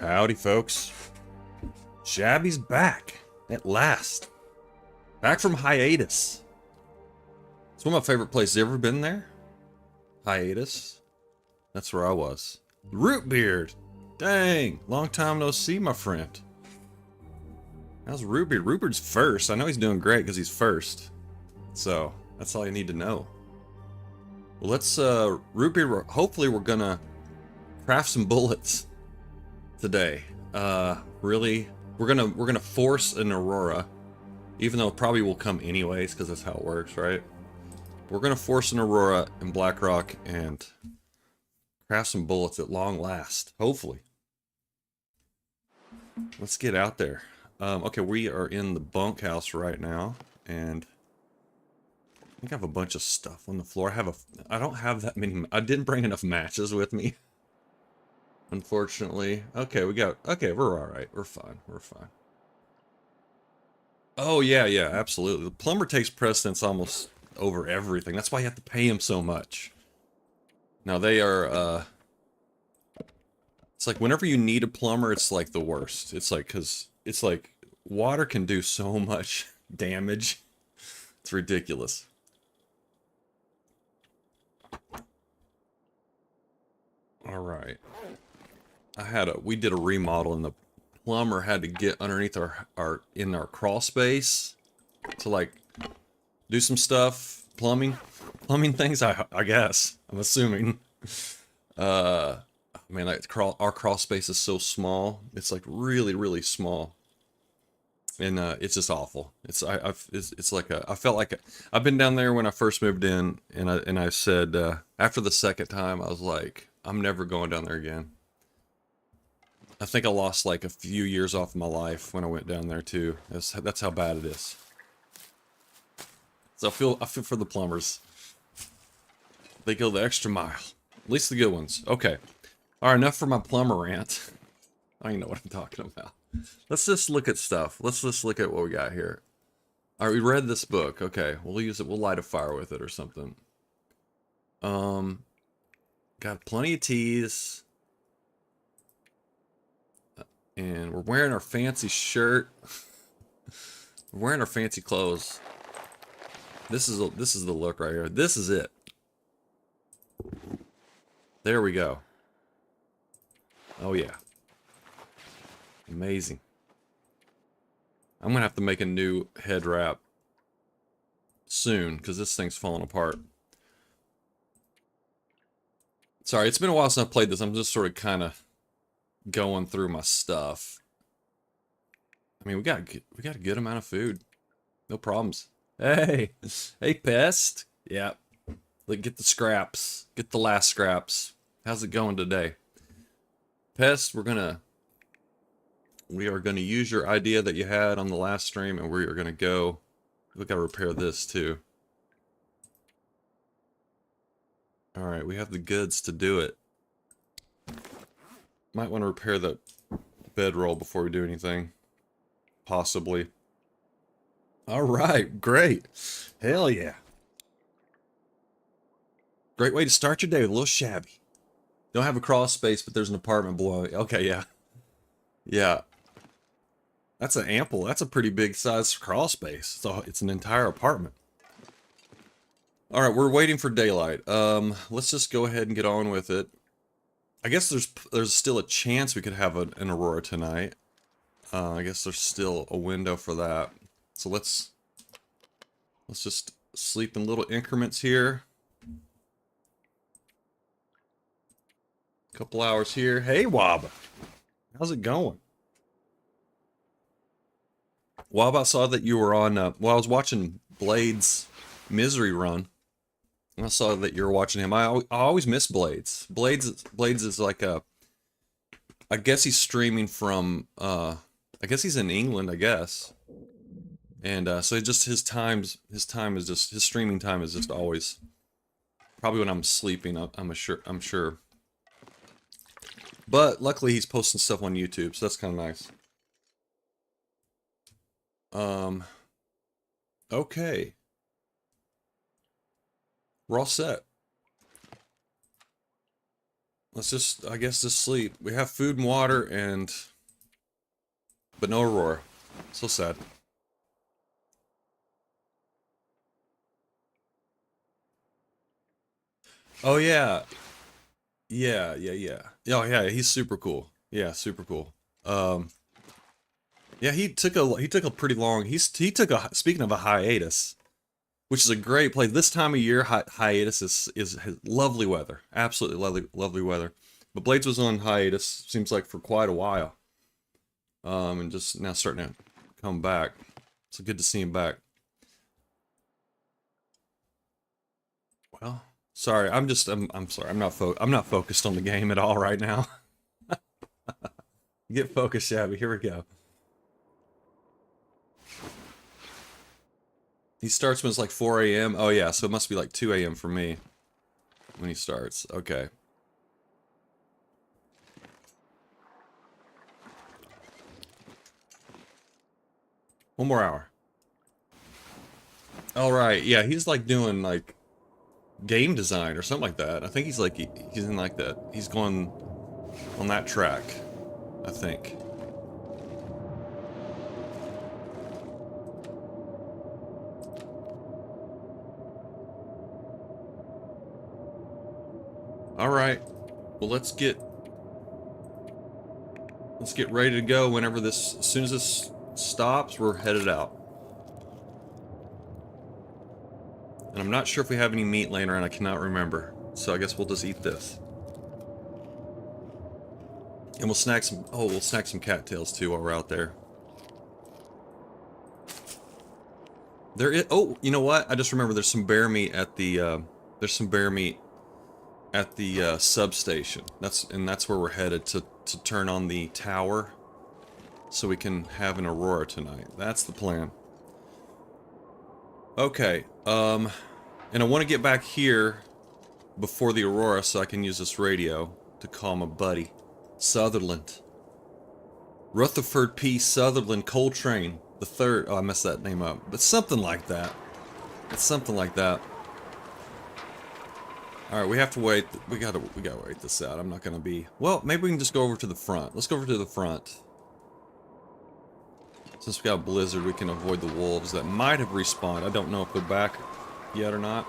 Howdy, folks. Shabby's back. At last. Back from hiatus. It's one of my favorite places. You ever been there? Hiatus? That's where I was. Rootbeard! Dang! Long time no see, my friend. How's Rootbeard? Rootbeard's first. I know he's doing great because he's first. So, that's all you need to know. Well, let's, Rootbeard, hopefully we're gonna craft some bullets today. Really, we're gonna force an Aurora, even though it probably will come anyways, because that's how it works, right? We're gonna force an Aurora in Blackrock and craft some bullets at long last, hopefully. Let's get out there. Okay, we are in the bunkhouse right now, and I think I have a bunch of stuff on the floor. I don't have that many. I didn't bring enough matches with me, unfortunately. Okay, we're all right. We're fine. We're fine. Oh yeah, yeah, absolutely. The plumber takes precedence almost over everything. That's why you have to pay him so much. Now they are, it's like whenever you need a plumber, it's like the worst. It's like, cause it's like water can do so much damage. It's ridiculous. All right. We did a remodel and the plumber had to get underneath our crawl space to like do some stuff, plumbing things, I guess. I'm assuming. Man, our crawl space is so small. It's like really, really small. And it's just awful. It's like I felt like I've been down there when I first moved in, and I said after the second time I was like, I'm never going down there again. I think I lost like a few years off my life when I went down there too. That's how bad it is. So I feel for the plumbers. They go the extra mile. At least the good ones. Okay. Alright, enough for my plumber rant. I don't even know what I'm talking about. Let's just look at stuff. Let's just look at what we got here. Alright, we read this book. Okay, we'll use it. We'll light a fire with it or something. Got plenty of teas. And we're wearing our fancy shirt. We're wearing our fancy clothes. This is the look right here. This is it. There we go. Oh yeah. Amazing. I'm gonna have to make a new head wrap soon because this thing's falling apart. Sorry, it's been a while since I played this. I'm just sort of kind of going through my stuff. I mean, we got a good amount of food. No problems. Hey, hey, pest. Yeah, get the scraps. Get the last scraps. How's it going today, pest? We are gonna use your idea that you had on the last stream, and we are gonna go. We gotta repair this too. All right, we have the goods to do it. Might want to repair the bedroll before we do anything. Possibly. All right, great. Hell yeah. Great way to start your day with a little Shabby. Don't have a crawl space, but there's an apartment below. Okay, yeah. Yeah. That's a pretty big size crawl space. So it's an entire apartment. All right, we're waiting for daylight. Let's just go ahead and get on with it. I guess there's still a chance we could have an Aurora tonight. I guess there's still a window for that. So let's just sleep in little increments here. Couple hours here. Hey, Wob. How's it going? Wob, I saw that you were on, well, I was watching Blade's Misery Run. I saw that you were watching him. I always miss Blades. Blades is like I guess he's streaming from, I guess he's in England, I guess. And so just his streaming time is just always, probably when I'm sleeping, I'm sure. But luckily he's posting stuff on YouTube, so that's kind of nice. Okay. We're all set. let's just, I guess, just sleep. We have food and water but no aurora. So sad. Oh yeah. Yeah. Oh yeah, he's super cool. Yeah, super cool. Yeah, he took a pretty long, he took a, speaking of a hiatus, which is a great place. This time of year, hiatus is lovely weather. Absolutely lovely weather. But Blades was on hiatus, seems like for quite a while. And just now starting to come back. So good to see him back. Well, sorry, I'm sorry. I'm not focused on the game at all right now. Get focused, Shabby. Here we go. He starts when it's like 4 a.m. Oh yeah, so it must be like 2 a.m. for me when he starts. Okay. One more hour. All right. Yeah, he's like doing like game design or something like that. I think he's like he's in like that. He's going on that track, I think. All right. Well, let's get ready to go whenever this, as soon as this stops, we're headed out. And I'm not sure if we have any meat laying around. I cannot remember. So I guess we'll just eat this. And we'll snack some, oh, we'll snack some cattails too while we're out there. There is, oh, you know what? I just remember there's some bear meat at the, substation. That's where we're headed to turn on the tower so we can have an aurora tonight. That's the plan. Okay, and I want to get back here before the aurora so I can use this radio to call my buddy. Sutherland. Rutherford P. Sutherland Coltrane the third. Oh, I messed that name up. But something like that. It's something like that. Alright, we have to wait. We gotta wait this out. I'm not gonna be... Well, maybe we can just go over to the front. Let's go over to the front. Since we got a blizzard, we can avoid the wolves that might have respawned. I don't know if they're back yet or not.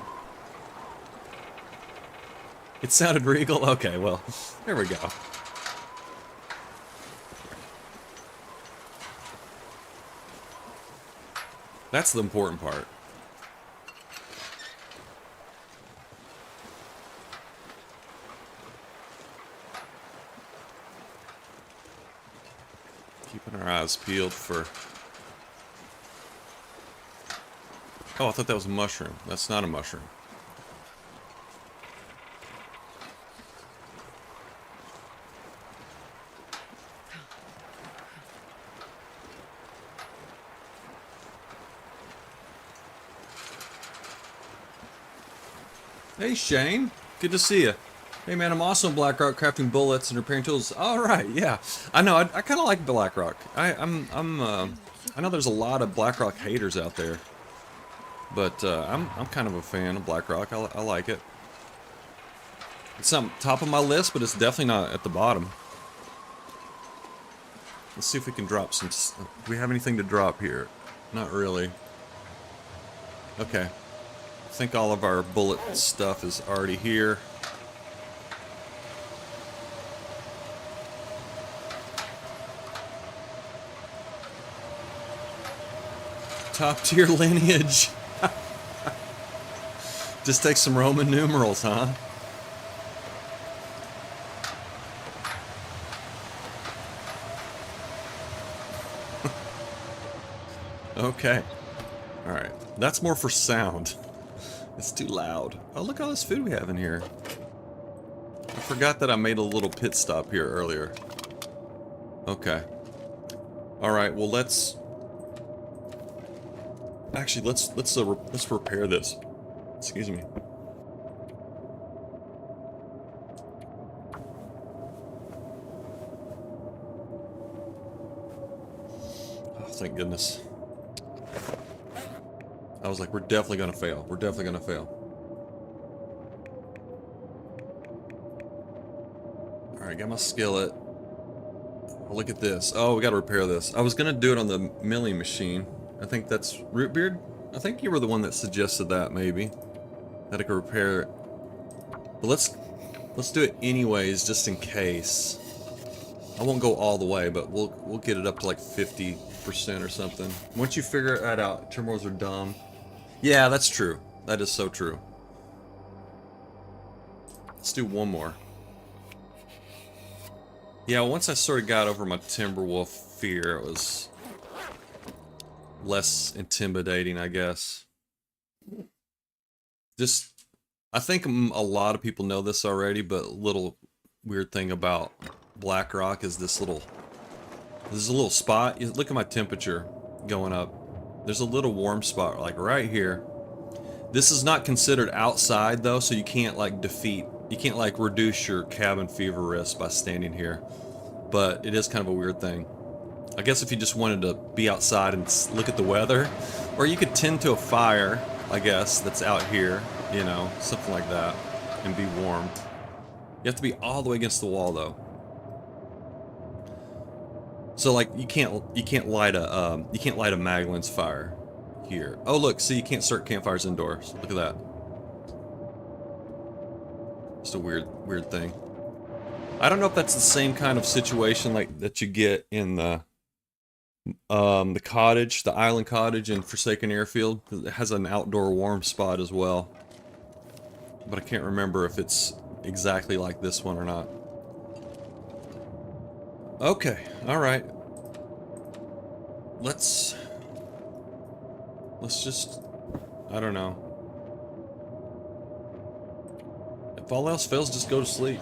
It sounded regal? Okay, well, there we go. That's the important part. Keeping our eyes peeled for... Oh, I thought that was a mushroom. That's not a mushroom. Hey Shane, good to see you. Hey man, I'm also in Blackrock crafting bullets and repairing tools. All right, yeah, I know. I kind of like Blackrock. I know there's a lot of Blackrock haters out there, but I'm kind of a fan of Blackrock. I like it. It's not top of my list, but it's definitely not at the bottom. Let's see if we can drop some. Do we have anything to drop here? Not really. Okay. I think all of our bullet stuff is already here. Top tier lineage. Just take some Roman numerals, huh? Okay. Alright. That's more for sound. It's too loud. Oh, look at all this food we have in here. I forgot that I made a little pit stop here earlier. Okay. Alright, well let's... Actually, let's repair this. Excuse me. Oh, thank goodness. I was like, we're definitely gonna fail. We're definitely gonna fail. Alright, got my skillet. Oh, look at this. Oh, we gotta repair this. I was gonna do it on the milling machine. I think that's Rootbeard? I think you were the one that suggested that, maybe. That I could repair it. But let's do it anyways, just in case. I won't go all the way, but we'll get it up to like 50% or something. Once you figure that out, turmoils are dumb. Yeah, that's true. That is so true. Let's do one more. Yeah, once I sort of got over my Timberwolf fear, it was less intimidating, I guess. Just, I think a lot of people know this already, but a little weird thing about Blackrock is this little spot. Look at my temperature going up. There's a little warm spot, like right here. This is not considered outside though, so you can't like you can't like reduce your cabin fever risk by standing here. But it is kind of a weird thing. I guess if you just wanted to be outside and look at the weather, or you could tend to a fire, I guess, that's out here, you know, something like that, and be warm. You have to be all the way against the wall though. So like you can't light a Magellan's fire here. Oh look, see, you can't start campfires indoors. Look at that. Just a weird thing. I don't know if that's the same kind of situation like that you get in the cottage, the island cottage in Forsaken Airfield. It has an outdoor warm spot as well. But I can't remember if it's exactly like this one or not. Okay, alright. Let's just, I don't know. If all else fails, just go to sleep.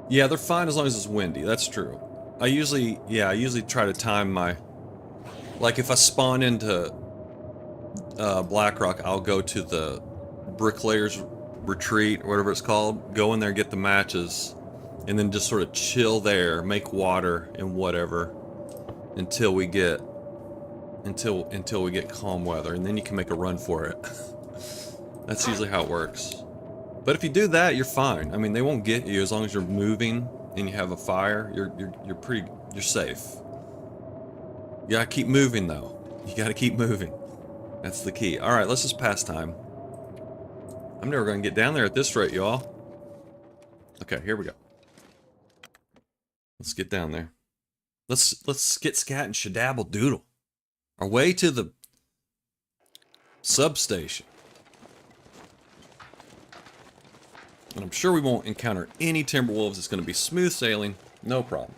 Yeah, they're fine as long as it's windy, that's true. I usually try to time my, like if I spawn into Blackrock, I'll go to the Bricklayer's Retreat, or whatever it's called, go in there, get the matches, and then just sort of chill there, make water and whatever, until we get calm weather, and then you can make a run for it. That's usually how it works. But if you do that, you're fine. I mean, they won't get you as long as you're moving and you have a fire. You're safe. You gotta keep moving though. You gotta keep moving. That's the key. All right, let's just pass time. I'm never gonna get down there at this rate, y'all. Okay, here we go. Let's get down there. Let's get scat and shadabble doodle. Our way to the substation. And I'm sure we won't encounter any Timberwolves. It's going to be smooth sailing. No problem.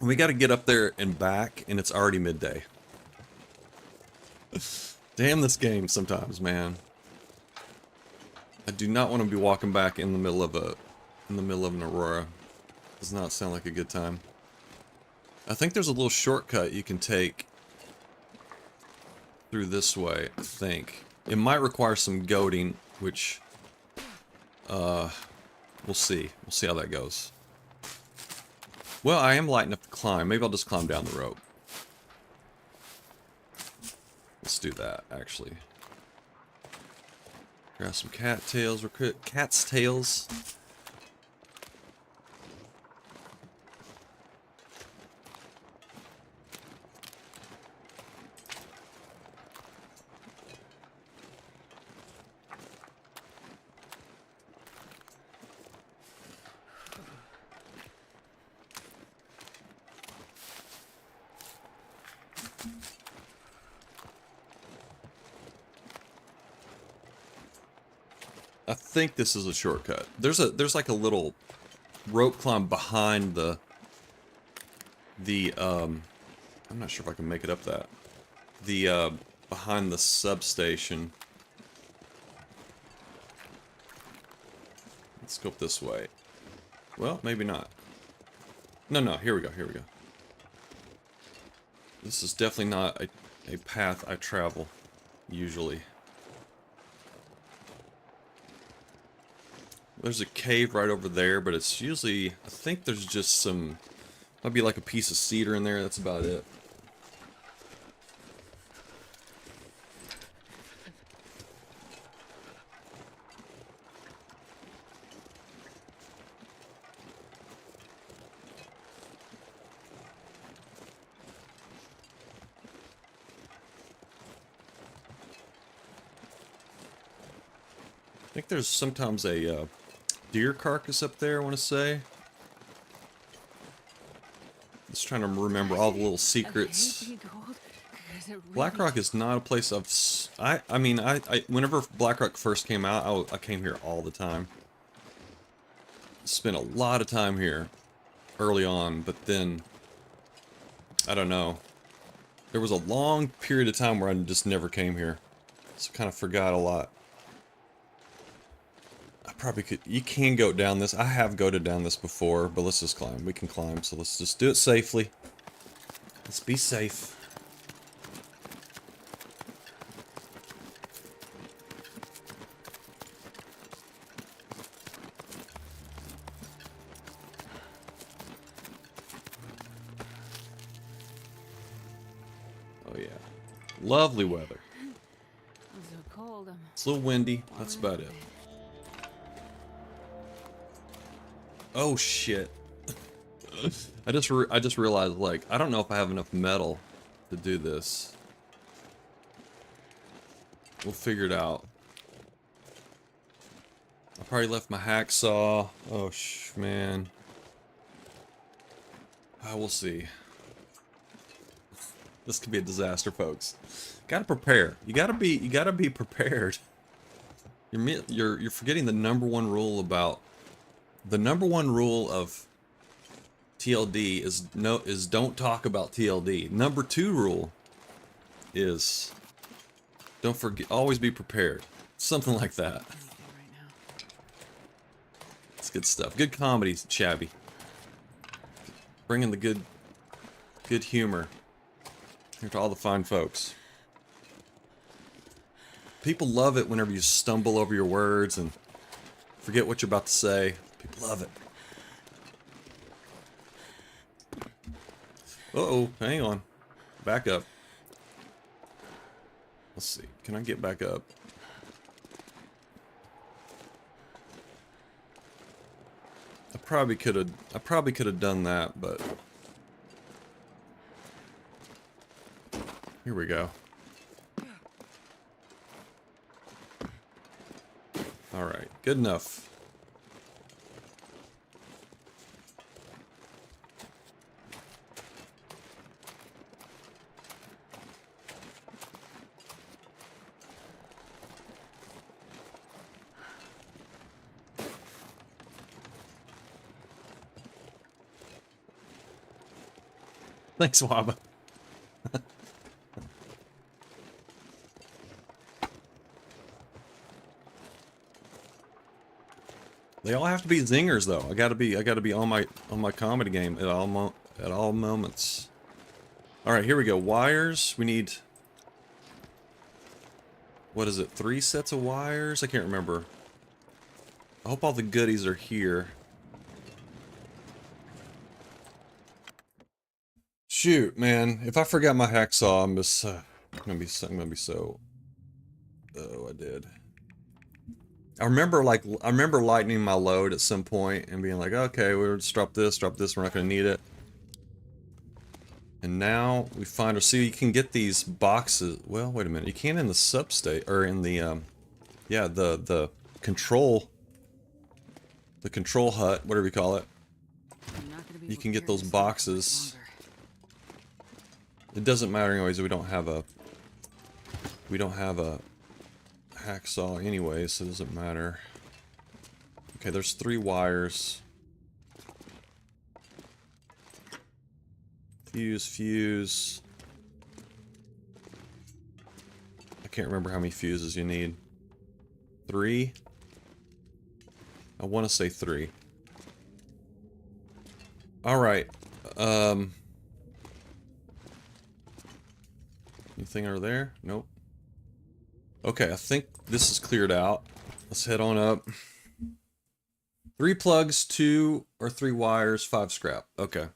We got to get up there and back, and it's already midday. Damn this game sometimes, man. I do not want to be walking back in the middle of an aurora. Does not sound like a good time. I think there's a little shortcut you can take through this way, I think. It might require some goading, which, we'll see. We'll see how that goes. Well, I am light enough to climb. Maybe I'll just climb down the rope. Let's do that, actually. Grab some cattails, recruit cat's tails. I think this is a shortcut. There's like a little rope climb behind the I'm not sure if I can make it up that. Behind the substation. Let's go up this way. Well, maybe not. No, here we go. This is definitely not a path I travel, usually. There's a cave right over there, but it's usually, I think there's just some, might be like a piece of cedar in there, that's about it. think there's sometimes a deer carcass up there, I want to say. Just trying to remember all the little secrets. Blackrock is not a place I mean, whenever Blackrock first came out, I came here all the time. Spent a lot of time here early on, but then, I don't know. There was a long period of time where I just never came here. So kind of forgot a lot. I probably could, you can go down this. I have goated down this before, but let's just climb. We can climb, so let's just do it safely. Let's be safe. Oh yeah. Lovely weather. So cold. It's a little windy. That's about it. Oh shit. I just realized, like, I don't know if I have enough metal to do this. We'll figure it out. I probably left my hacksaw. Oh man. I will see. This could be a disaster, folks. Gotta prepare. You gotta be prepared. You're forgetting the number one rule about the number one rule of TLD is don't talk about TLD. Number 2 rule is don't forget, always be prepared. Something like that. It's good stuff. Good comedy, Shabby. Bringing the good humor here to all the fine folks. People love it whenever you stumble over your words and forget what you're about to say. People love it. Uh-oh, hang on. Back up. Let's see. Can I get back up? I probably could have done that, but here we go. All right, good enough. Thanks, Waba. They all have to be zingers, though. I gotta be on my comedy game at all moments. All right, here we go. Wires. We need. What is it? 3 sets of wires? I can't remember. I hope all the goodies are here. Shoot, man! If I forgot my hacksaw, I'm just gonna be so. Oh, I did. I remember lightening my load at some point and being like, okay, we'll just drop this, we're not gonna need it. And now we find our, see, you can get these boxes. Well, wait a minute, you can in the substate or in the yeah, the control hut, whatever you call it. You can get those boxes. It doesn't matter anyways. We don't have a hacksaw anyways, so it doesn't matter. Okay, there's 3 wires. Fuse. I can't remember how many fuses you need. 3? I want to say 3. Alright. Anything over there? Nope. Okay, I think this is cleared out. Let's head on up. 3 plugs, 2 or 3 wires, 5 scrap. Okay.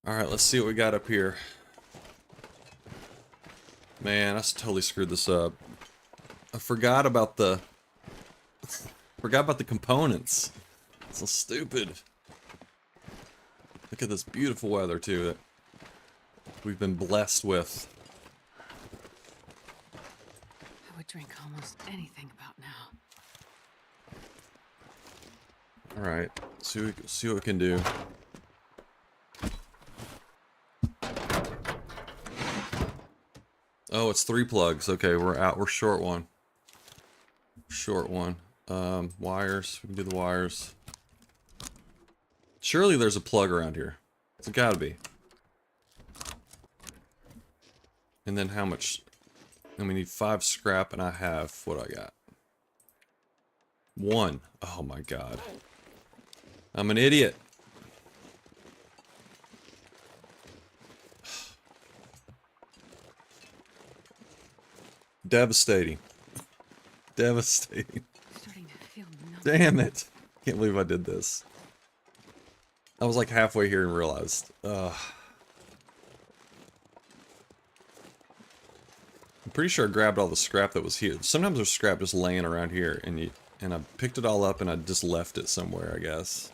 Alright, let's see what we got up here. Man, I totally screwed this up. I forgot about the components. So stupid. Look at this beautiful weather too that we've been blessed with. I would drink almost anything about now. Alright, see what we can do. Oh, it's 3 plugs. Okay, we're out. We're short one. Short one. Wires. We can do the wires. Surely there's a plug around here. It's gotta be. And then how much? And we need 5 scrap, and I have what I got. 1. Oh my god. I'm an idiot. Devastating. Devastating. Starting to feel numb. Damn it. Can't believe I did this. I was like halfway here and realized. I'm pretty sure I grabbed all the scrap that was here. Sometimes there's scrap just laying around here, and I picked it all up and I just left it somewhere, I guess.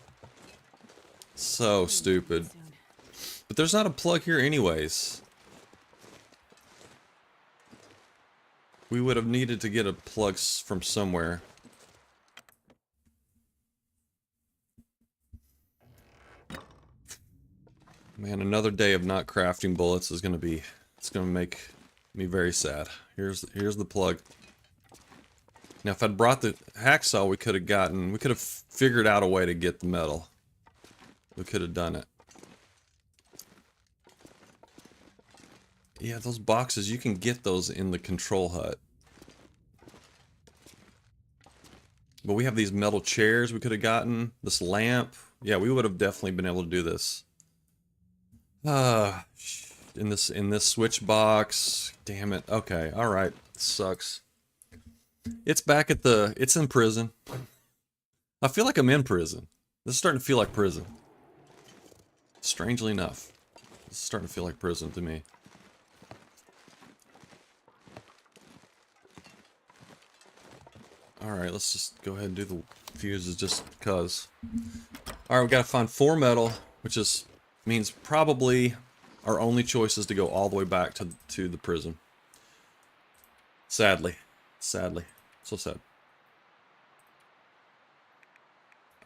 So stupid. But there's not a plug here anyways. We would have needed to get a plug from somewhere. Man, another day of not crafting bullets is gonna be, it's gonna make me very sad. Here's the plug. Now if I'd brought the hacksaw, we could have figured out a way to get the metal. We could have done it. Yeah, those boxes, you can get those in the control hut. But we have these metal chairs we could have gotten. This lamp. Yeah, we would have definitely been able to do this. In this switch box. Damn it. Okay, alright. Sucks. It's back at it's in prison. I feel like I'm in prison. This is starting to feel like prison. Strangely enough. This is starting to feel like prison to me. Alright, let's just go ahead and do the fuses just because. Alright, we gotta find 4 metal, which means probably our only choice is to go all the way back to the prison. Sadly. Sadly. So sad.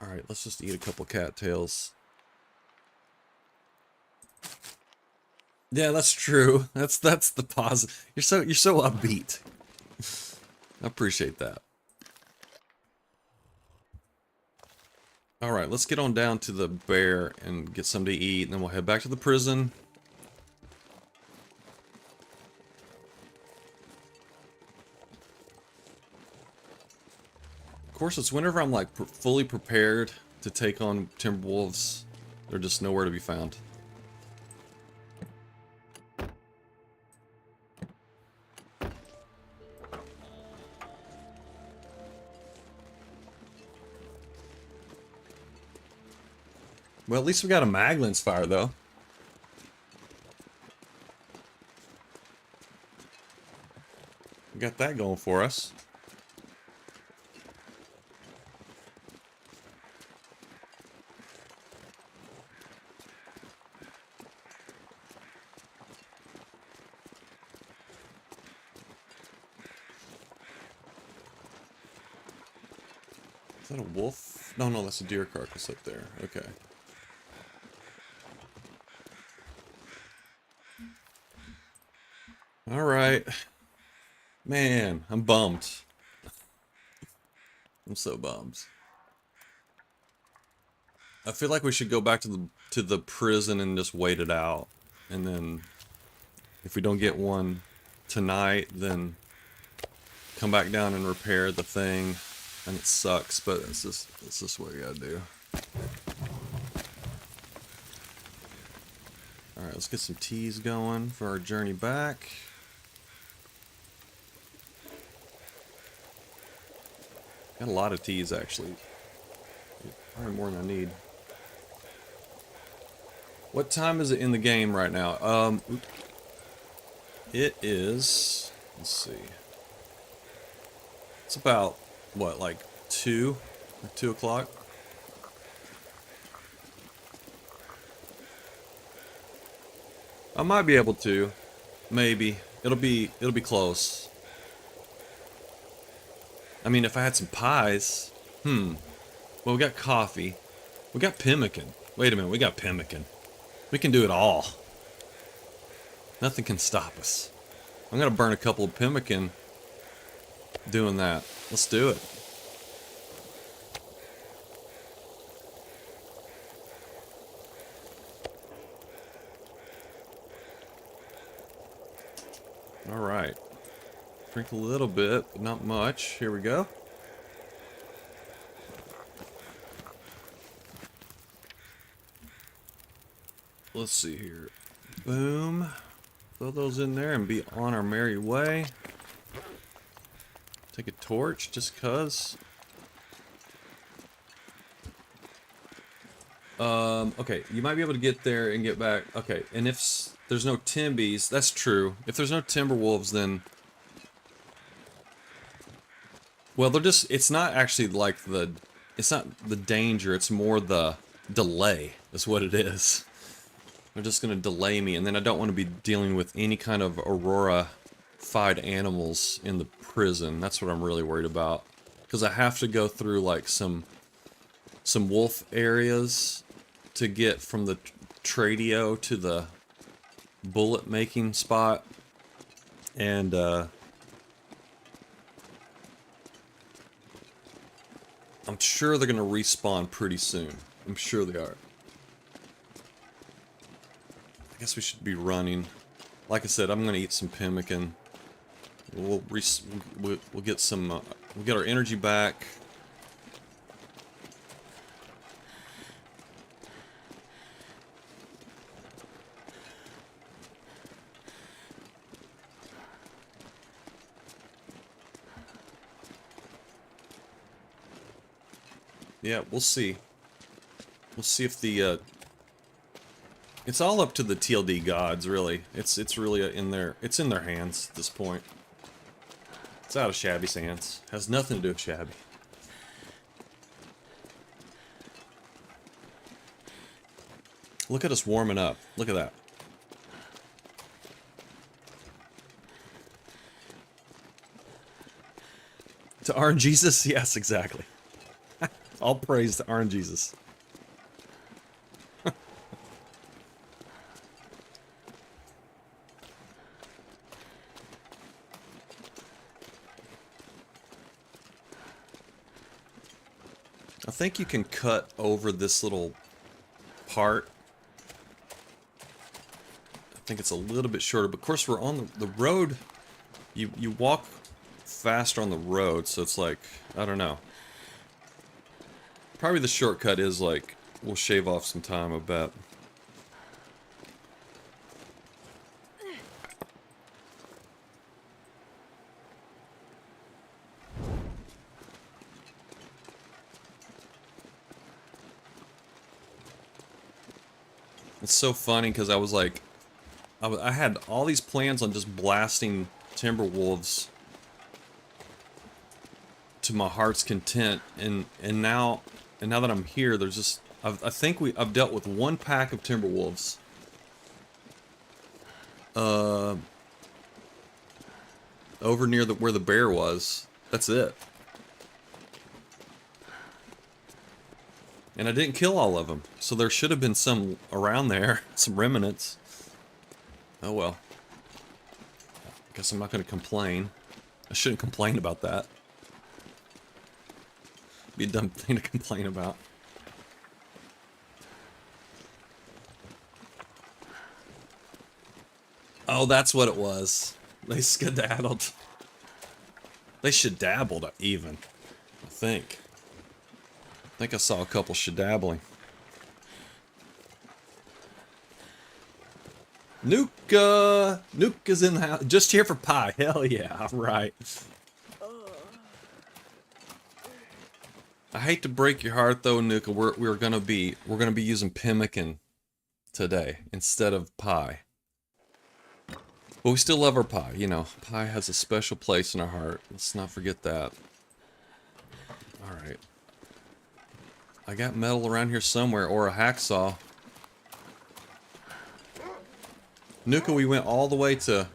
Alright, let's just eat a couple cattails. Yeah, that's true. That's the positive. You're so upbeat. I appreciate that. Alright, let's get on down to the bear and get something to eat, and then we'll head back to the prison. Of course, it's whenever I'm like fully prepared to take on Timberwolves, they're just nowhere to be found. Well, at least we got a Maglins fire, though. We got that going for us. Is that a wolf? No, that's a deer carcass up there. Okay. Alright. Man, I'm bummed. I'm so bummed. I feel like we should go back to the prison and just wait it out. And then if we don't get one tonight, then come back down and repair the thing. And it sucks, but it's just what you gotta do. Alright, let's get some teas going for our journey back. Got a lot of teas, actually. Probably more than I need. What time is it in the game right now? It is... Let's see. It's about, what, like 2? Or 2 o'clock? I might be able to. Maybe. It'll be close. I mean, if I had some pies... Well, we got coffee. We got pemmican. Wait a minute, we got pemmican. We can do it all. Nothing can stop us. I'm gonna burn a couple of pemmican doing that. Let's do it. Alright. Drink a little bit, but not much. Here we go. Let's see here. Boom. Throw those in there and be on our merry way. Take a torch just cuz. Okay, you might be able to get there and get back. Okay, and if there's no Timbies, that's true. If there's no Timberwolves, then... Well, they're just... It's not actually like the... It's not the danger, it's more the delay, is what it is. They're just gonna delay me, and then I don't want to be dealing with any kind of Aurora-fied animals in the prison. That's what I'm really worried about. Because I have to go through, like, some wolf areas to get from the tradio to the bullet making spot, and I'm sure they're gonna respawn pretty soon. I'm sure they are. I guess we should be running. Like I said, I'm gonna eat some pemmican. We'll get some. We'll get our energy back. Yeah, we'll see. We'll see if the, it's all up to the TLD gods, really. It's really in their hands at this point. It's out of Shabby's hands. Has nothing to do with Shabby. Look at us warming up. Look at that. To RNGesus? Yes, exactly. All praise to RNGesus. I think you can cut over this little part. I think it's a little bit shorter, but of course we're on the road. You walk faster on the road, so it's like, I don't know. Probably the shortcut is like, we'll shave off some time, I bet. It's so funny because I was like, I had all these plans on just blasting Timberwolves to my heart's content, and now that I'm here, there's just I think I've dealt with one pack of Timberwolves. Over near where the bear was. That's it. And I didn't kill all of them, so there should have been some around there, some remnants. Oh well. Guess I'm not going to complain. I shouldn't complain about that. Be a dumb thing to complain about. Oh, that's what it was. They skedaddled. They skedaddled even, I think. I think I saw a couple shedabbling. Nuka! Nuka's in the house. Just here for pie. Hell yeah, right. I hate to break your heart though, Nuka. We're gonna be using pemmican today instead of pie. But we still love our pie, you know. Pie has a special place in our heart. Let's not forget that. Alright. I got metal around here somewhere, or a hacksaw. Nuka, we went all the way to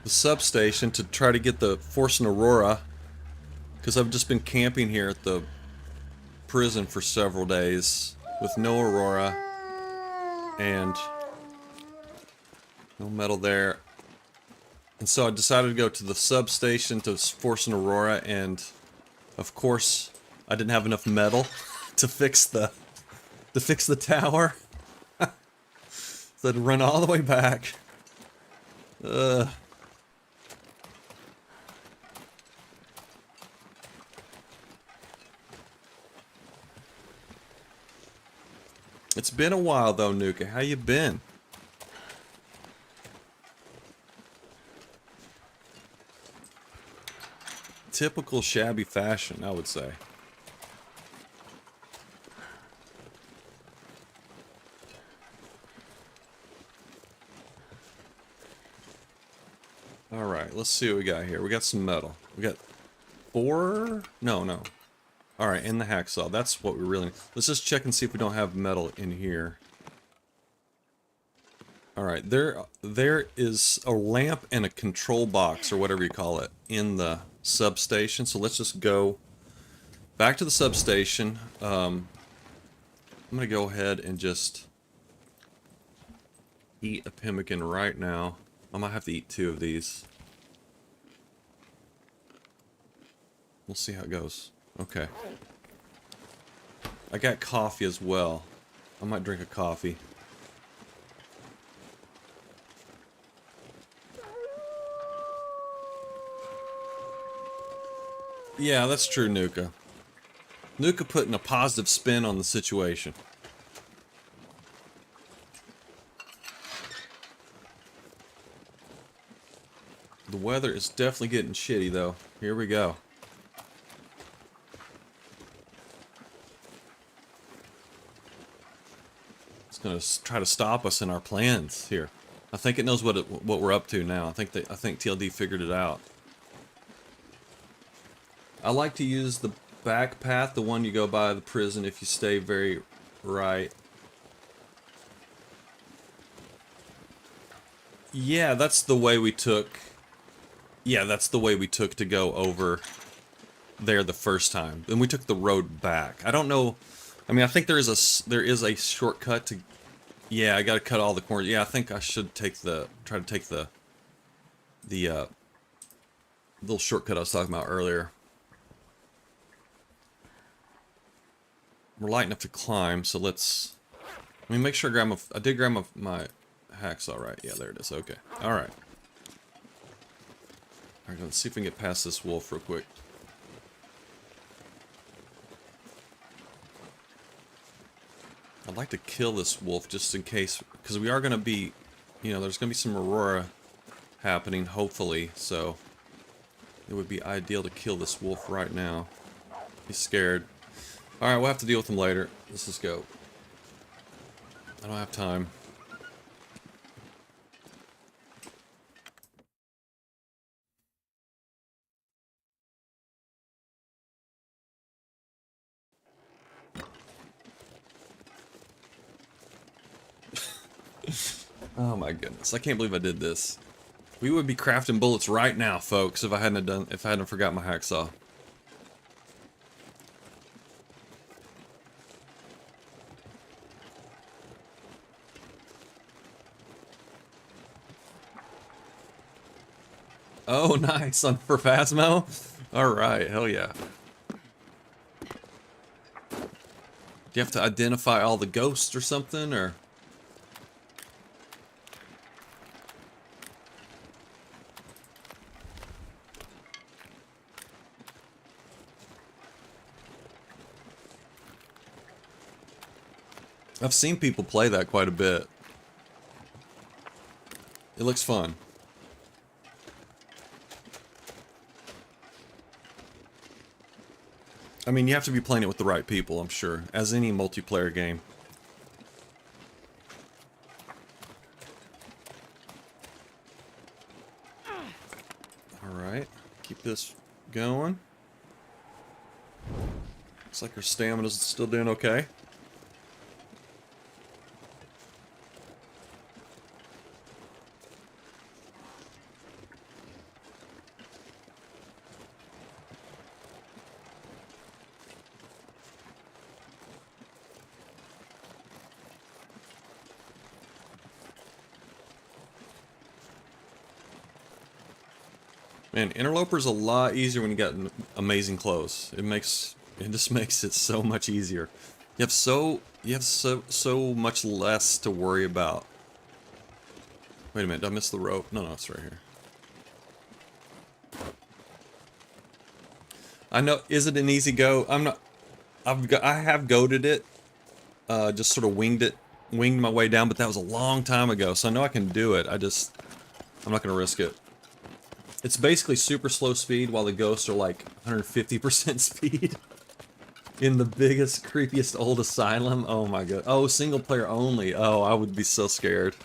the substation to try to get the Force and Aurora. Because I've just been camping here at the prison for several days with no aurora and no metal there. And so I decided to go to the substation to force an aurora, and of course I didn't have enough metal to fix the tower. So I had to run all the way back. It's been a while though, Nuka. How you been? Typical Shabby fashion, I would say. Alright, let's see what we got here. We got some metal. We got 4? No. Alright, in the hacksaw. That's what we really need. Let's just check and see if we don't have metal in here. Alright, there is a lamp and a control box, or whatever you call it, in the substation. So let's just go back to the substation. I'm gonna go ahead and just eat a pemmican right now. I might have to eat 2 of these. We'll see how it goes. Okay. I got coffee as well. I might drink a coffee. Yeah, that's true, Nuka. Nuka putting a positive spin on the situation. The weather is definitely getting shitty, though. Here we go. It's gonna try to stop us in our plans here. I think it knows what we're up to now. I think TLD figured it out. I like to use the back path, the one you go by the prison, if you stay very right. Yeah, that's the way we took. Yeah, that's the way we took to go over there the first time. Then we took the road back. I don't know. I mean, I think there is a shortcut to. Yeah, I got to cut all the corners. Yeah, I think I should try to take the little shortcut I was talking about earlier. We're light enough to climb, so let's. Let me make sure I did grab my hacksaw right. Yeah, there it is. Okay. All right. Alright, let's see if we can get past this wolf real quick. I'd like to kill this wolf just in case, because we are going to be, there's going to be some aurora happening, hopefully, so it would be ideal to kill this wolf right now. He's scared. Alright, we'll have to deal with him later. Let's just go. I don't have time. Oh my goodness, I can't believe I did this. We would be crafting bullets right now, folks, if I hadn't forgot my hacksaw. Oh, nice, for Phasmo? Alright, hell yeah. Do you have to identify all the ghosts or something, or? I've seen people play that quite a bit. It looks fun. I mean, you have to be playing it with the right people, I'm sure, as any multiplayer game. Alright, keep this going. Looks like our stamina's still doing okay. Man, Interloper's a lot easier when you got amazing clothes. It just makes it so much easier. You have so much less to worry about. Wait a minute, did I miss the rope? No, it's right here. I know, is it an easy go? I have goated it. Just sort of winged my way down, but that was a long time ago, so I know I can do it. I'm not gonna risk it. It's basically super slow speed while the ghosts are like 150% speed. In the biggest, creepiest old asylum. Oh my god. Oh, single player only. Oh, I would be so scared.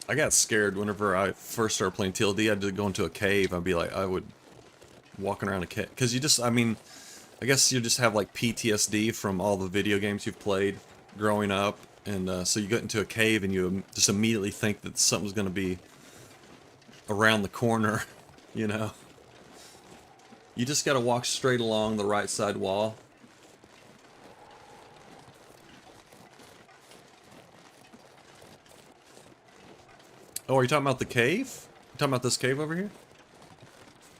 I got scared whenever I first started playing TLD. I had to go into a cave. I would walking around a cave. Because you just, I mean, I guess you just have like PTSD from all the video games you've played growing up. And so you get into a cave and you just immediately think that something's going to be around the corner, you know. You just got to walk straight along the right side wall. Oh, are you talking about the cave? You talking about this cave over here?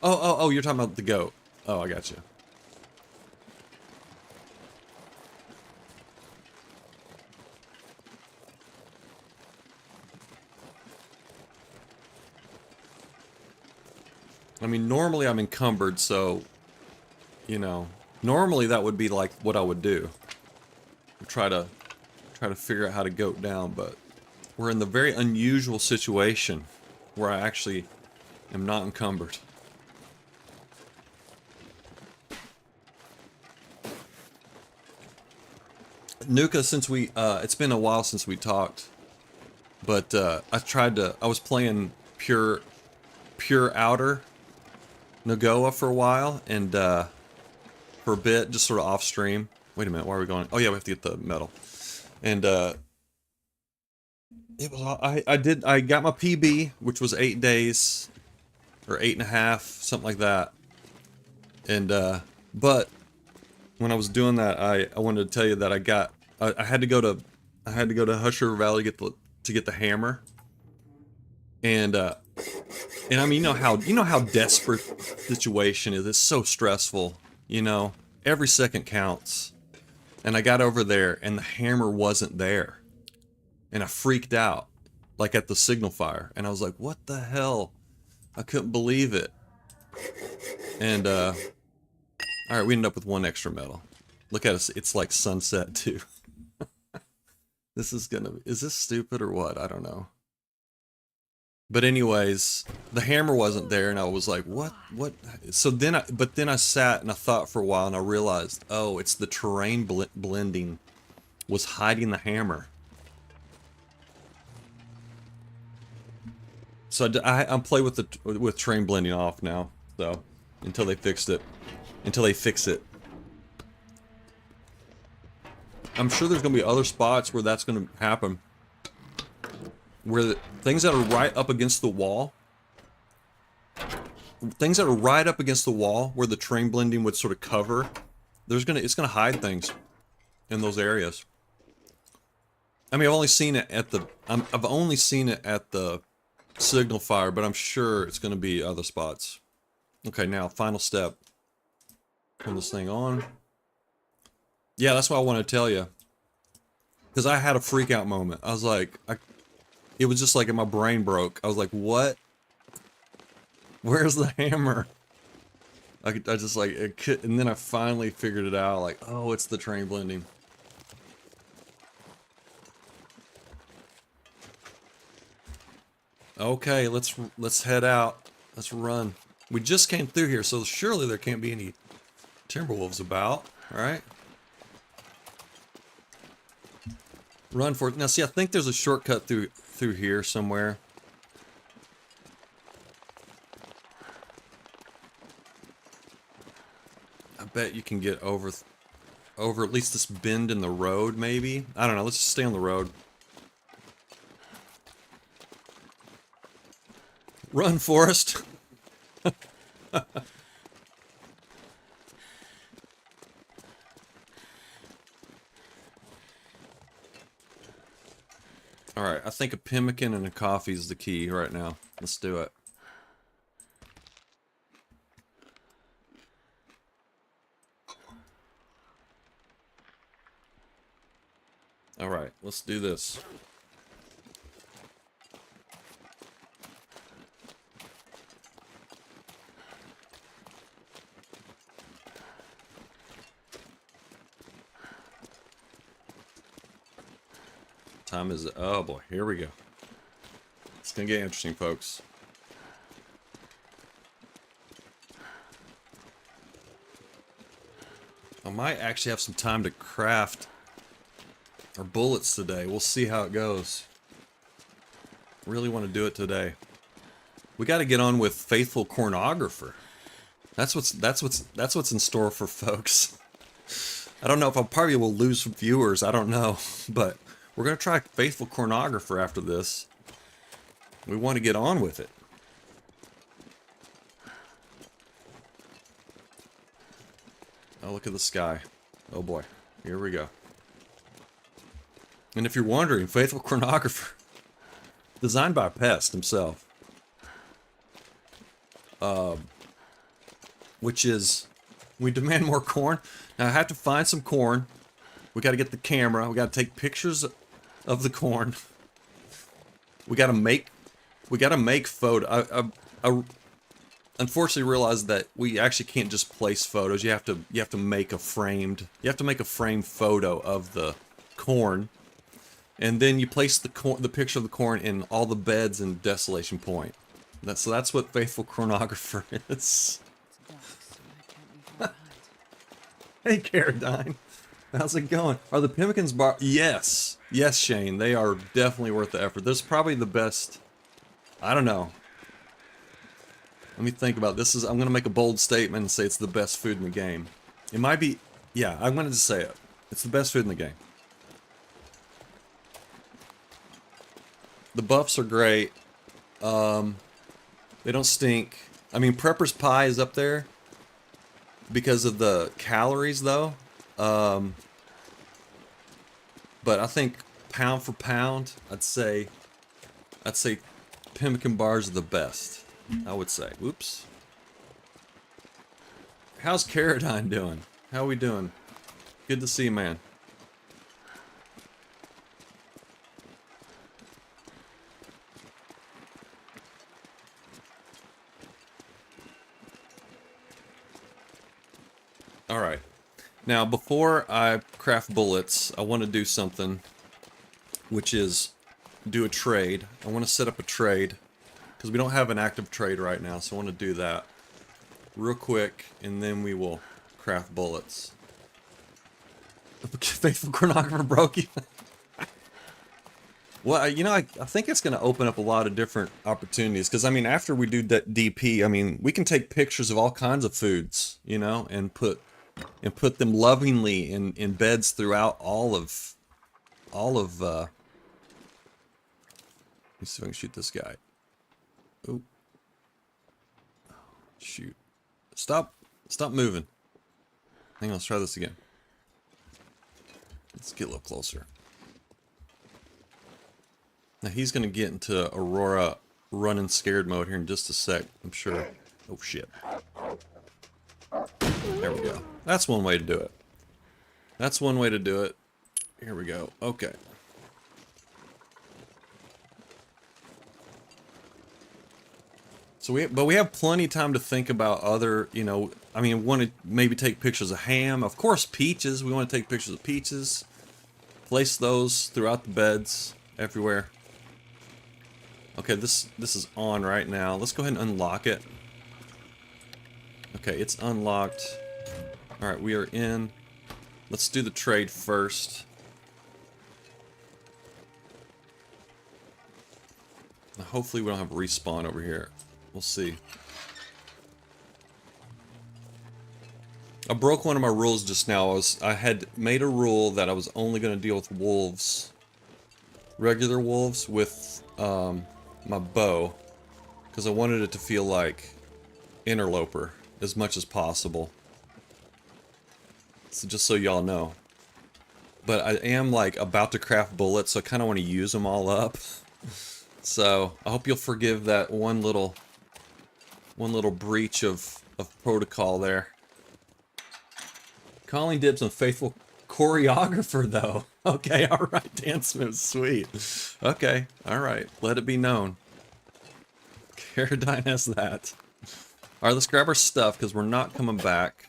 Oh, you're talking about the goat. Oh, I got you. I mean, normally I'm encumbered, so, you know, normally that would be like what I would do. Try to figure out how to goat down, but we're in the very unusual situation where I actually am not encumbered. Nuka, since it's been a while since we talked, but I was playing pure outer Nagoa for a while, and for a bit, just sort of off stream. Wait a minute, where are we going? Oh yeah, we have to get the medal. And it was I got my PB, which was 8 days or 8.5, something like that. And but when I was doing that, I wanted to tell you that I had to go to Husher Valley to get the hammer. And I mean, you know how desperate the situation is. It's so stressful, you know. Every second counts. And I got over there and the hammer wasn't there. And I freaked out, like at the signal fire. And I was like, what the hell? I couldn't believe it. And alright, we ended up with 1 extra medal. Look at us, it's like sunset too. Is this stupid or what? I don't know. But anyways, the hammer wasn't there, and I was like, what? So then I sat and I thought for a while, and I realized, oh, it's the terrain blending was hiding the hammer. So I'm playing with terrain blending off now, so until they fix it. I'm sure there's gonna be other spots where that's gonna happen. Where things that are right up against the wall, where the terrain blending would sort of cover, it's gonna hide things in those areas. I mean, I've only seen it at the signal fire, but I'm sure it's gonna be other spots. Okay, now final step. Turn this thing on. Yeah, that's what I want to tell you. Because I had a freak out moment. I was like, it was just like my brain broke. I was like, what? Where's the hammer? I just like, and then I finally figured it out. Like, oh, it's the terrain blending. Okay, let's head out. Let's run. We just came through here, so surely there can't be any Timberwolves about, right? Run for it. Now, see, I think there's a shortcut through here somewhere. I bet you can get over at least this bend in the road, maybe? I don't know, let's just stay on the road. Run, Forrest! Alright, I think a pemmican and a coffee is the key right now. Let's do it. Alright, let's do this. Time is, oh boy, here we go. It's gonna get interesting, folks. I might actually have some time to craft our bullets today. We'll see how it goes. Really want to do it today. We got to get on with Faithful Cornographer. That's what's in store for folks. I don't know if I probably will lose some viewers. I don't know, but we're gonna try Faithful Cornographer after this. We want to get on with it. Oh, look at the sky. Oh boy, here we go. And if you're wondering, Faithful Chronographer, designed by Pest himself, which is, we demand more corn. Now I have to find some corn. We got to get the camera. We got to take pictures of the corn. We got to make photo. I unfortunately realized that we actually can't just place photos. You have to make a framed photo of the corn. And then you place the picture of the corn in all the beds in Desolation Point. So that's what Faithful Chronographer is. Hey, Caradine. How's it going? Are the pemmican's bar? Yes. Yes, Shane. They are definitely worth the effort. This is probably the best. I don't know. Let me think about this. I'm going to make a bold statement and say it's the best food in the game. It might be. Yeah, I'm going to say it. It's the best food in the game. The buffs are great. They don't stink. I mean, Prepper's Pie is up there because of the calories, though. But I think pound for pound, I'd say pemmican bars are the best. I would say. Whoops. How's Caradine doing? How we doing? Good to see you, man. Alright. Now, before I craft bullets, I want to do something, which is do a trade. I want to set up a trade, because we don't have an active trade right now, so I want to do that real quick, and then we will craft bullets. Faithful Chronographer broke you. Well, you know, I think it's going to open up a lot of different opportunities, because, I mean, after we do DP, I mean, we can take pictures of all kinds of foods, you know, and put them lovingly in beds throughout all of, let me see if I can shoot this guy. Oh. Shoot. Stop moving. Hang on, let's try this again. Let's get a little closer. Now he's gonna get into Aurora running scared mode here in just a sec, I'm sure. Oh shit. There we go. That's one way to do it. That's one way to do it. Here we go. Okay. So we have plenty of time to think about other, you know, I mean, want to maybe take pictures of ham. Of course, peaches. We want to take pictures of peaches. Place those throughout the beds, everywhere. Okay, this is on right now. Let's go ahead and unlock it. Okay, it's unlocked. Alright, we are in. Let's do the trade first. Now, hopefully we don't have respawn over here. We'll see. I broke one of my rules just now. I had made a rule that I was only going to deal with wolves, regular wolves, with my bow, because I wanted it to feel like Interloper as much as possible. So just so y'all know. but I am like about to craft bullets, so I kind of want to use them all up. So I hope you'll forgive that one little breach of protocol there. Calling dibs on faithful choreographer though. Okay, all right, dance moves, sweet. Okay, all right, let it be known. Caradine has that. All right, let's grab our stuff because we're not coming back.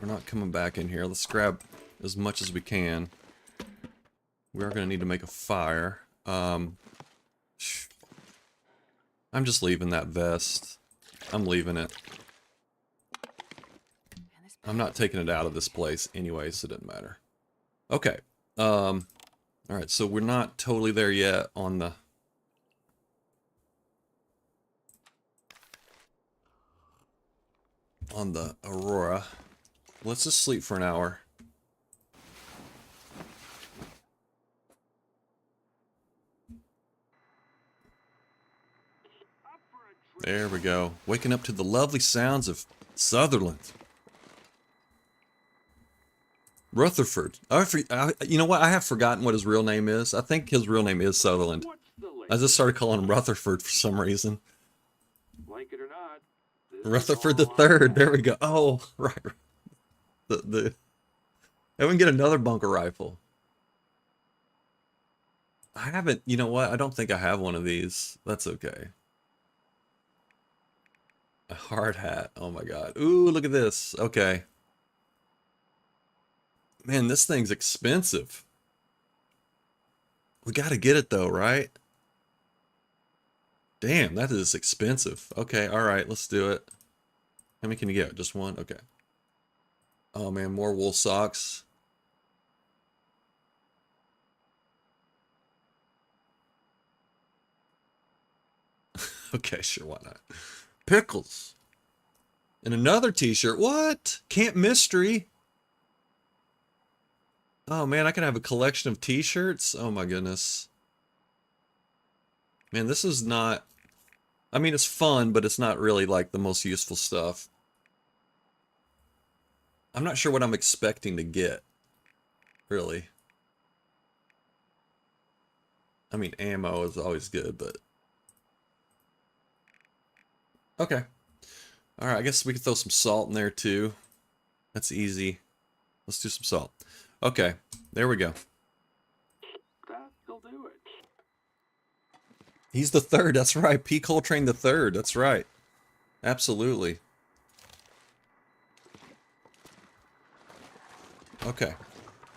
We're not coming back in here. Let's grab as much as we can. We are going to need to make a fire. I'm just leaving that vest. I'm leaving it. I'm not taking it out of this place anyway, so it doesn't matter. Okay. Alright, so we're not totally there yet on the... Aurora. Let's just sleep for an hour. There we go. Waking up to the lovely sounds of Sutherland. Rutherford. You know what? I have forgotten what his real name is. I think his real name is Sutherland. I just started calling him Rutherford for some reason. Like it or not, Rutherford the Third. There we go. Oh, right. And we can get another bunker rifle. I haven't. You know what? I don't think I have one of these. That's okay. A hard hat. Oh my god. Ooh, look at this. Okay. Man, this thing's expensive. We gotta get it though, right? Damn, that is expensive. Okay, alright, let's do it. How many can you get? Just one? Okay. Oh man, more wool socks. Okay, sure, why not? Pickles. And another t-shirt. What? Camp Mystery? Oh man, I can have a collection of t-shirts? Oh my goodness. Man, this is not... I mean, it's fun, but it's not really like the most useful stuff. I'm not sure what I'm expecting to get. Really. I mean, ammo is always good, but... Okay. Alright, I guess we could throw some salt in there too. That's easy. Let's do some salt. Okay, there we go. that'll do it. He's the third, that's right. P. Coltrane the third, that's right. Absolutely. Okay.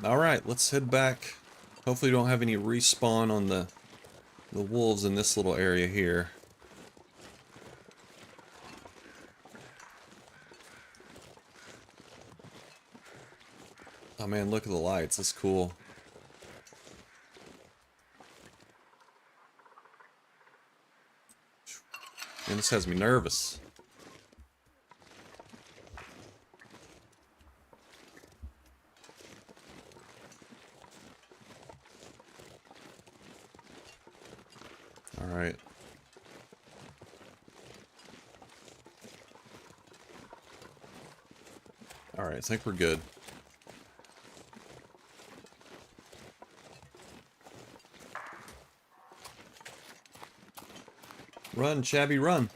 Alright, let's head back. Hopefully we don't have any respawn on the wolves in this little area here. Oh man, look at the lights. That's cool. Man, this has me nervous. Alright. Alright, I think we're good. Run, Shabby, run.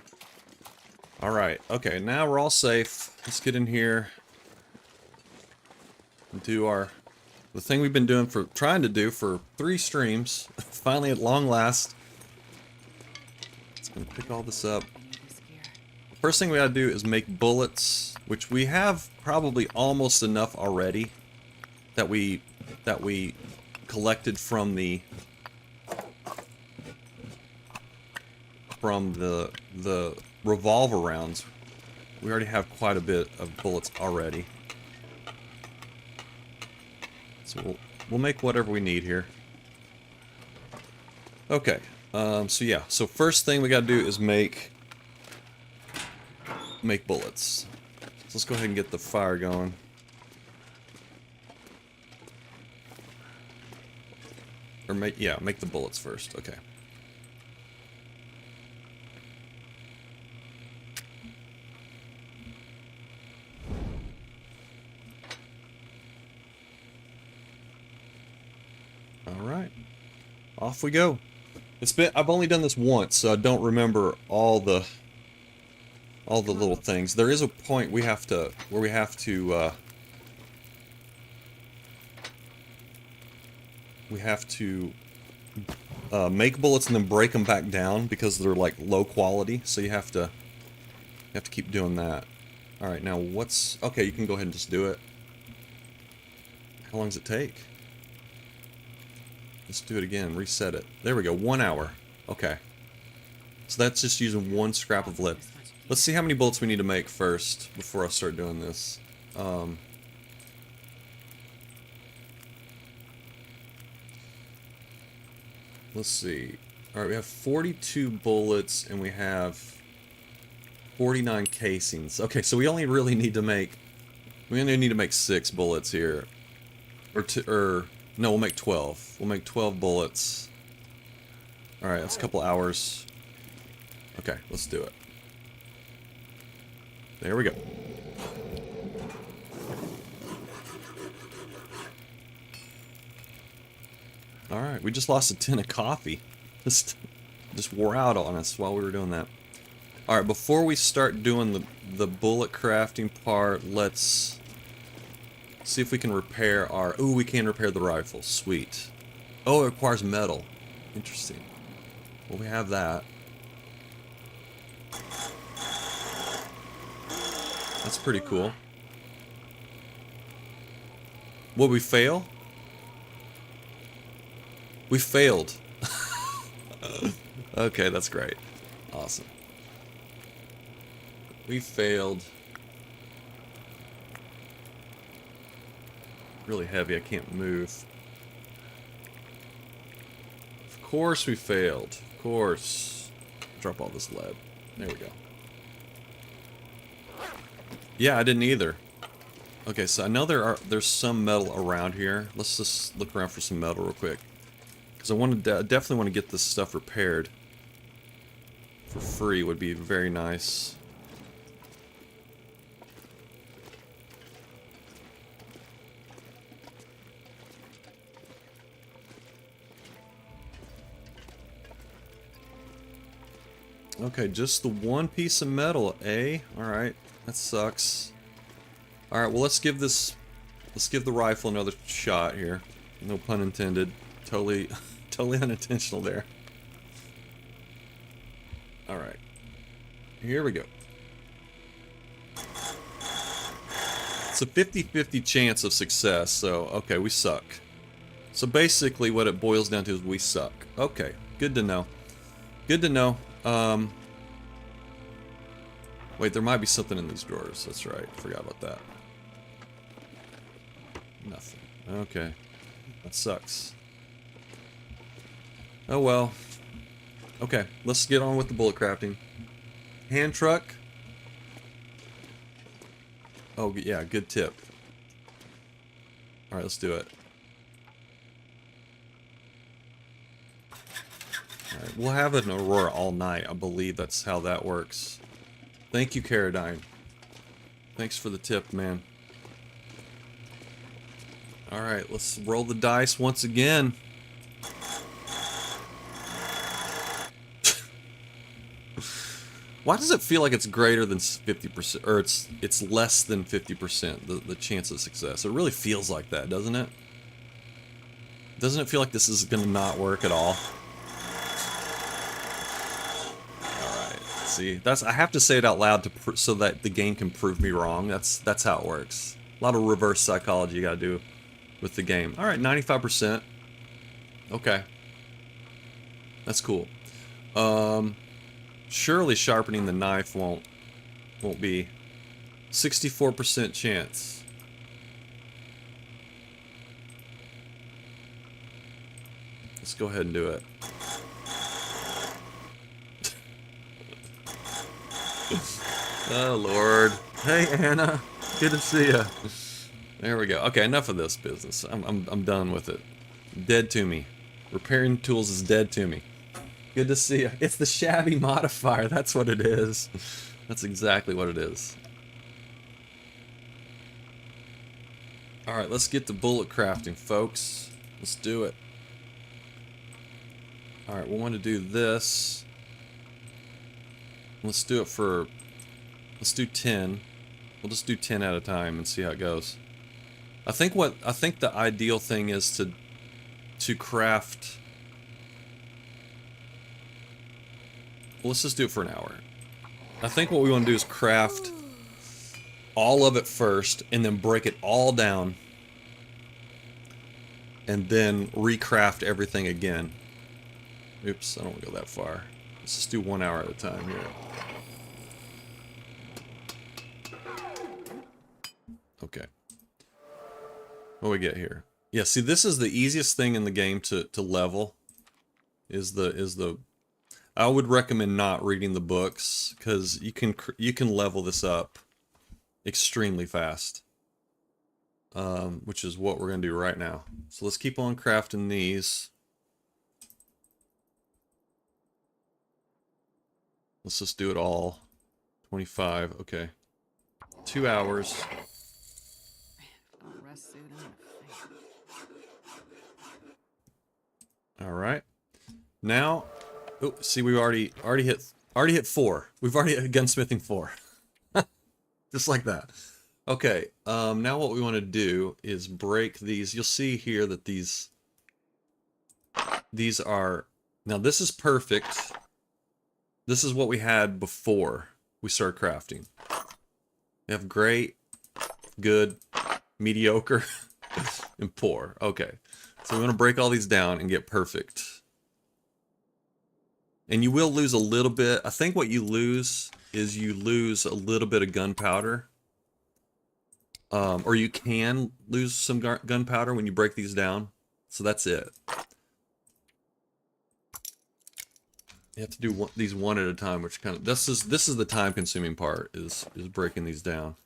Alright, okay, now we're all safe. Let's get in here and do the thing we've been doing trying to do for 3 streams. Finally, at long last. Let's gonna pick all this up. The first thing we gotta do is make bullets, which we have probably almost enough already that we collected from the revolver rounds. We already have quite a bit of bullets already. So we'll make whatever we need here. Okay, so yeah, so first thing we gotta do is make bullets. So let's go ahead and get the fire going. Or make the bullets first, okay. off we go. I've only done this once, so I don't remember all the little things. There is a point where we have to make bullets and then break them back down because they're like low quality. So you have to keep doing that. All right, now okay? You can go ahead and just do it. How long does it take? Let's do it again. Reset it. There we go. 1 hour. Okay. So that's just using one scrap of lead. Let's see how many bullets we need to make first before I start doing this. Let's see. Alright, we have 42 bullets and we have 49 casings. Okay, so we only really need to make 6 bullets here. No, we'll make 12. We'll make 12 bullets. Alright, that's a couple hours. Okay, let's do it. There we go. Alright, we just lost a tin of coffee. Just wore out on us while we were doing that. Alright, before we start doing the bullet crafting part, let's see if we can repair our... Ooh, we can repair the rifle. Sweet. Oh, it requires metal. Interesting. Well, we have that. That's pretty cool. Will we fail? We failed. Okay, that's great. Awesome. We failed. Really heavy, I can't move. Of course we failed. Of course. Drop all this lead. There we go. Yeah, I didn't either. Okay, so I know there's some metal around here. Let's just look around for some metal real quick. Because I definitely want to get this stuff repaired. For free would be very nice. Okay, just the one piece of metal, eh? Alright, that sucks. Alright, well let's give the rifle another shot here. No pun intended. Totally unintentional there. Alright. Here we go. It's a 50-50 chance of success, so okay, we suck. So basically what it boils down to is we suck. Okay, good to know. Good to know. Wait, there might be something in these drawers. That's right. Forgot about that. Nothing. Okay. That sucks. Oh well. Okay, let's get on with the bullet crafting. Hand truck. Oh, yeah, good tip. Alright, let's do it. Alright, we'll have an Aurora all night. I believe that's how that works. Thank you, Caradine. Thanks for the tip, man. Alright, let's roll the dice once again. Why does it feel like it's greater than 50%, or it's less than 50%, the chance of success? It really feels like that, doesn't it? Doesn't it feel like this is going to not work at all? Alright, see, I have to say it out loud so that the game can prove me wrong. That's how it works. A lot of reverse psychology you gotta do with the game. Alright, 95%. Okay. That's cool. Surely sharpening the knife won't be 64% chance. Let's go ahead and do it. Oh Lord. Hey Anna, good to see ya. There we go. Okay, enough of this business. I'm done with it. Dead to me. Repairing tools is dead to me. Good to see you. It's the Shabby modifier. That's what it is. That's exactly what it is. Alright, let's get to bullet crafting, folks. Let's do it. Alright, we want to do this. Let's do it for... Let's do 10. We'll just do 10 at a time and see how it goes. I think the ideal thing is to craft... Well, let's just do it for an hour. I think what we want to do is craft all of it first, and then break it all down, and then recraft everything again. Oops, I don't want to go that far. Let's just do 1 hour at a time here. Okay. What do we get here? Yeah, see, this is the easiest thing in the game to level. Is the I would recommend not reading the books, because you can level this up extremely fast. Which is what we're gonna do right now. So let's keep on crafting these. Let's just do it all. 25, okay. 2 hours. Alright. Now, oh, see, we already hit 4. We've already hit gunsmithing 4. Just like that. Okay, now what we want to do is break these. You'll see here that these are... Now this is perfect. This is what we had before we started crafting. We have great, good, mediocre, and poor. Okay, so we're going to break all these down and get perfect. And you will lose a little bit. I think what you lose is you lose a little bit of gunpowder. Or you can lose some gunpowder when you break these down. So that's it. You have to do these one at a time, which kind of... This is the time-consuming part, is breaking these down.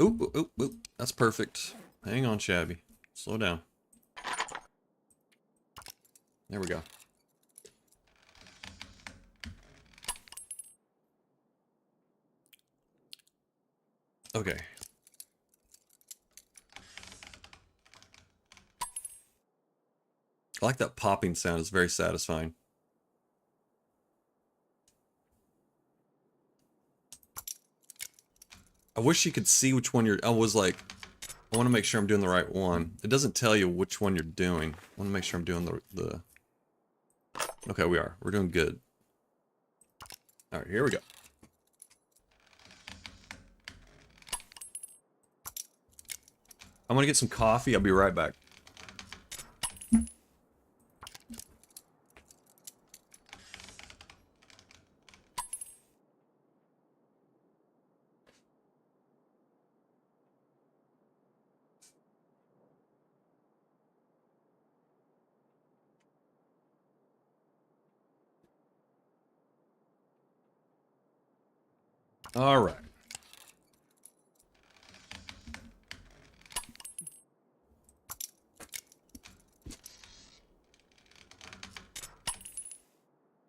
Oop, oop, oop. That's perfect. Hang on, Shabby. Slow down. There we go. Okay. I like that popping sound. It's very satisfying. I wish you could see which one you're... I was like, I want to make sure I'm doing the right one. It doesn't tell you which one you're doing. I want to make sure I'm doing the... Okay, we are. We're doing good. Alright, here we go. I'm gonna get some coffee. I'll be right back. All right.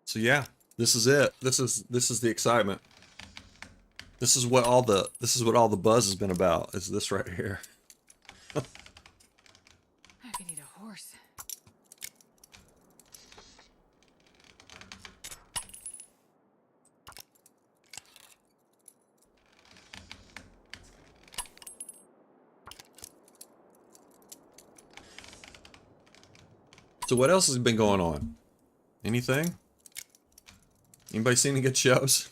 So yeah, this is it. This is the excitement. This is what all the buzz has been about. Is this right here? I could eat a horse. So what else has been going on? Anything? Anybody seen any good shows?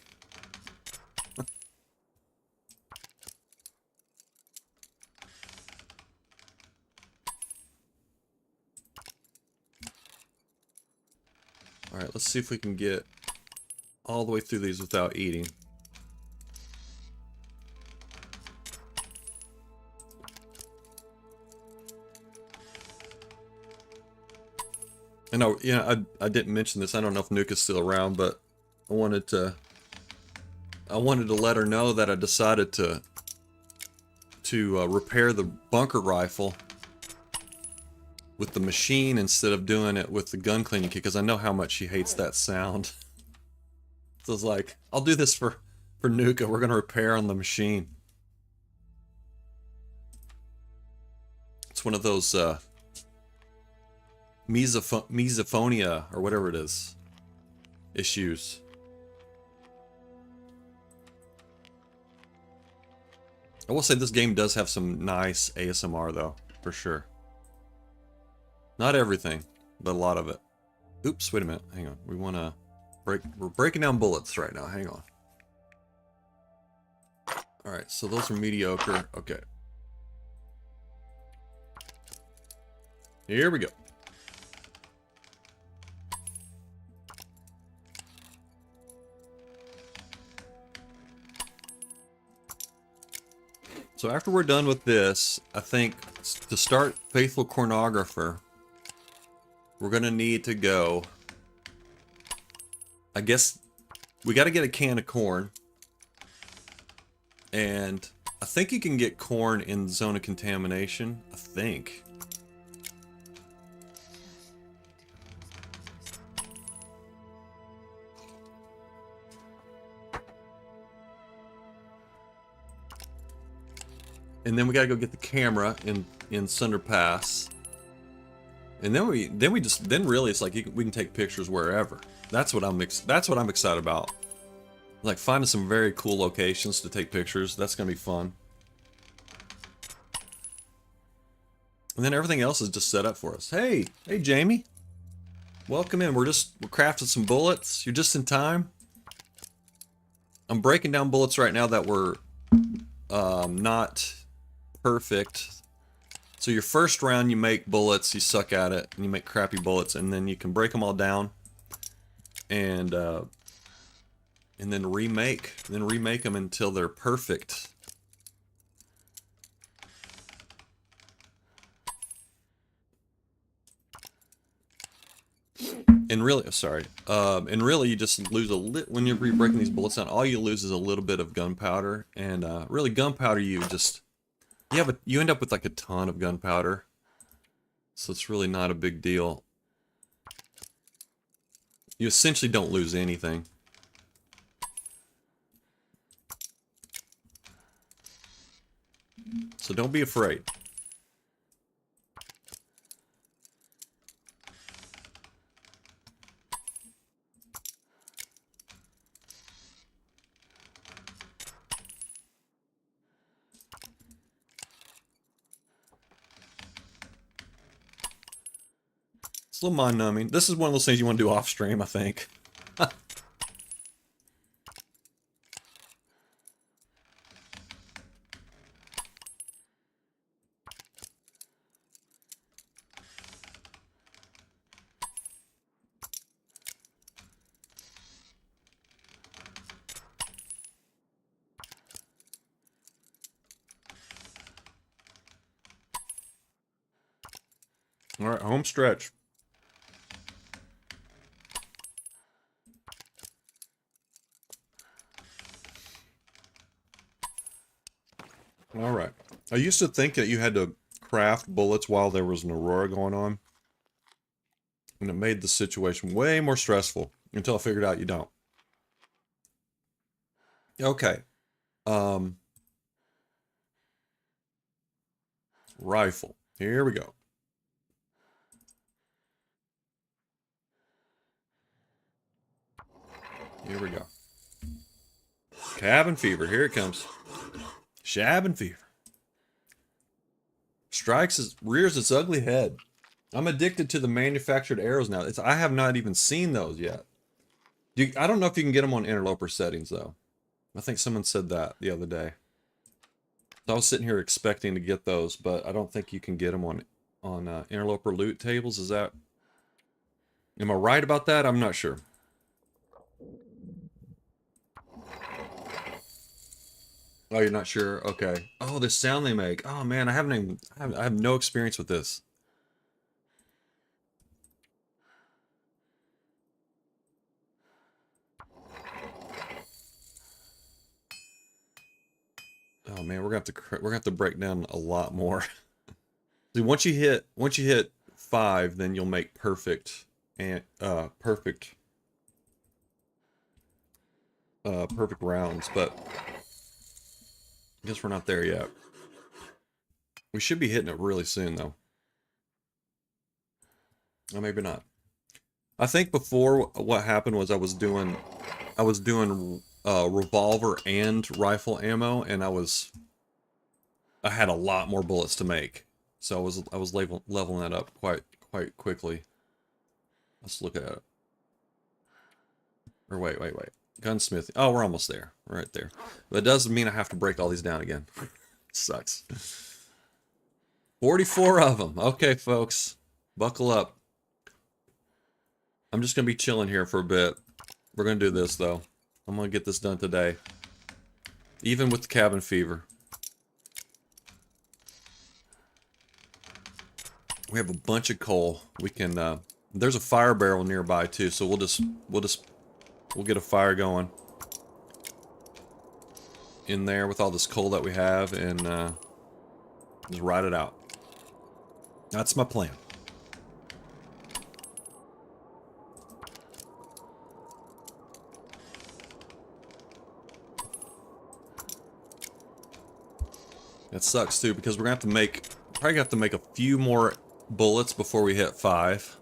Alright, let's see if we can get all the way through these without eating. And I didn't mention this. I don't know if Nuke is still around, but I wanted to let her know that I decided to repair the bunker rifle with the machine instead of doing it with the gun cleaning kit, because I know how much she hates that sound. So I was like, I'll do this for Nuka. We're gonna repair on the machine. It's one of those misophonia or whatever it is issues. I will say this game does have some nice ASMR though, for sure. Not everything, but a lot of it. Oops, wait a minute. Hang on. We want to we're breaking down bullets right now. Hang on. All right, so those are mediocre. Okay. Here we go. So after we're done with this, I think to start Faithful Cornographer, we're going to need to go... I guess we got to get a can of corn. And I think you can get corn in Zone of Contamination. I think. And then we gotta go get the camera in Sunder Pass. And then really it's like we can take pictures wherever. That's what I'm excited about. Like finding some very cool locations to take pictures. That's gonna be fun. And then everything else is just set up for us. Hey Jamie. Welcome in. We're crafting some bullets. You're just in time. I'm breaking down bullets right now that were not perfect. So your first round you make bullets, you suck at it, and you make crappy bullets, and then you can break them all down and then remake them until they're perfect. And really you just lose a little when you're breaking these bullets down. All you lose is a little bit of gunpowder, and really gunpowder you end up with like a ton of gunpowder, so it's really not a big deal. You essentially don't lose anything. So don't be afraid. It's a little mind-numbing. This is one of those things you want to do off-stream, I think. All right, home stretch. All right. I used to think that you had to craft bullets while there was an aurora going on, and it made the situation way more stressful until I figured out you don't. Okay. Rifle. Here we go. Here we go. Cabin fever. Here it comes. Cabin fever. Rears its ugly head. I'm addicted to the manufactured arrows now. I have not even seen those yet. I don't know if you can get them on interloper settings though. I think someone said that the other day. So I was sitting here expecting to get those, but I don't think you can get them on interloper loot tables. Am I right about that? I'm not sure. Oh, you're not sure? Okay. Oh, this sound they make. Oh man, I have no experience with this. Oh man, we're gonna have to break down a lot more. See, once you hit 5, then you'll make perfect rounds, but I guess we're not there yet. We should be hitting it really soon though. Or maybe not. I think before what happened was I was doing revolver and rifle ammo, and I had a lot more bullets to make, so I was leveling that up quite quickly. Let's look at it. Or wait. Gunsmith. Oh, we're almost there. We're right there. But it doesn't mean I have to break all these down again. Sucks. 44 of them. Okay, folks. Buckle up. I'm just going to be chilling here for a bit. We're going to do this, though. I'm going to get this done today. Even with the cabin fever. We have a bunch of coal. We can, there's a fire barrel nearby, too, so we'll get a fire going in there with all this coal that we have, and just ride it out. That's my plan. That sucks too, because we're gonna have to probably have to make a few more bullets before we hit 5.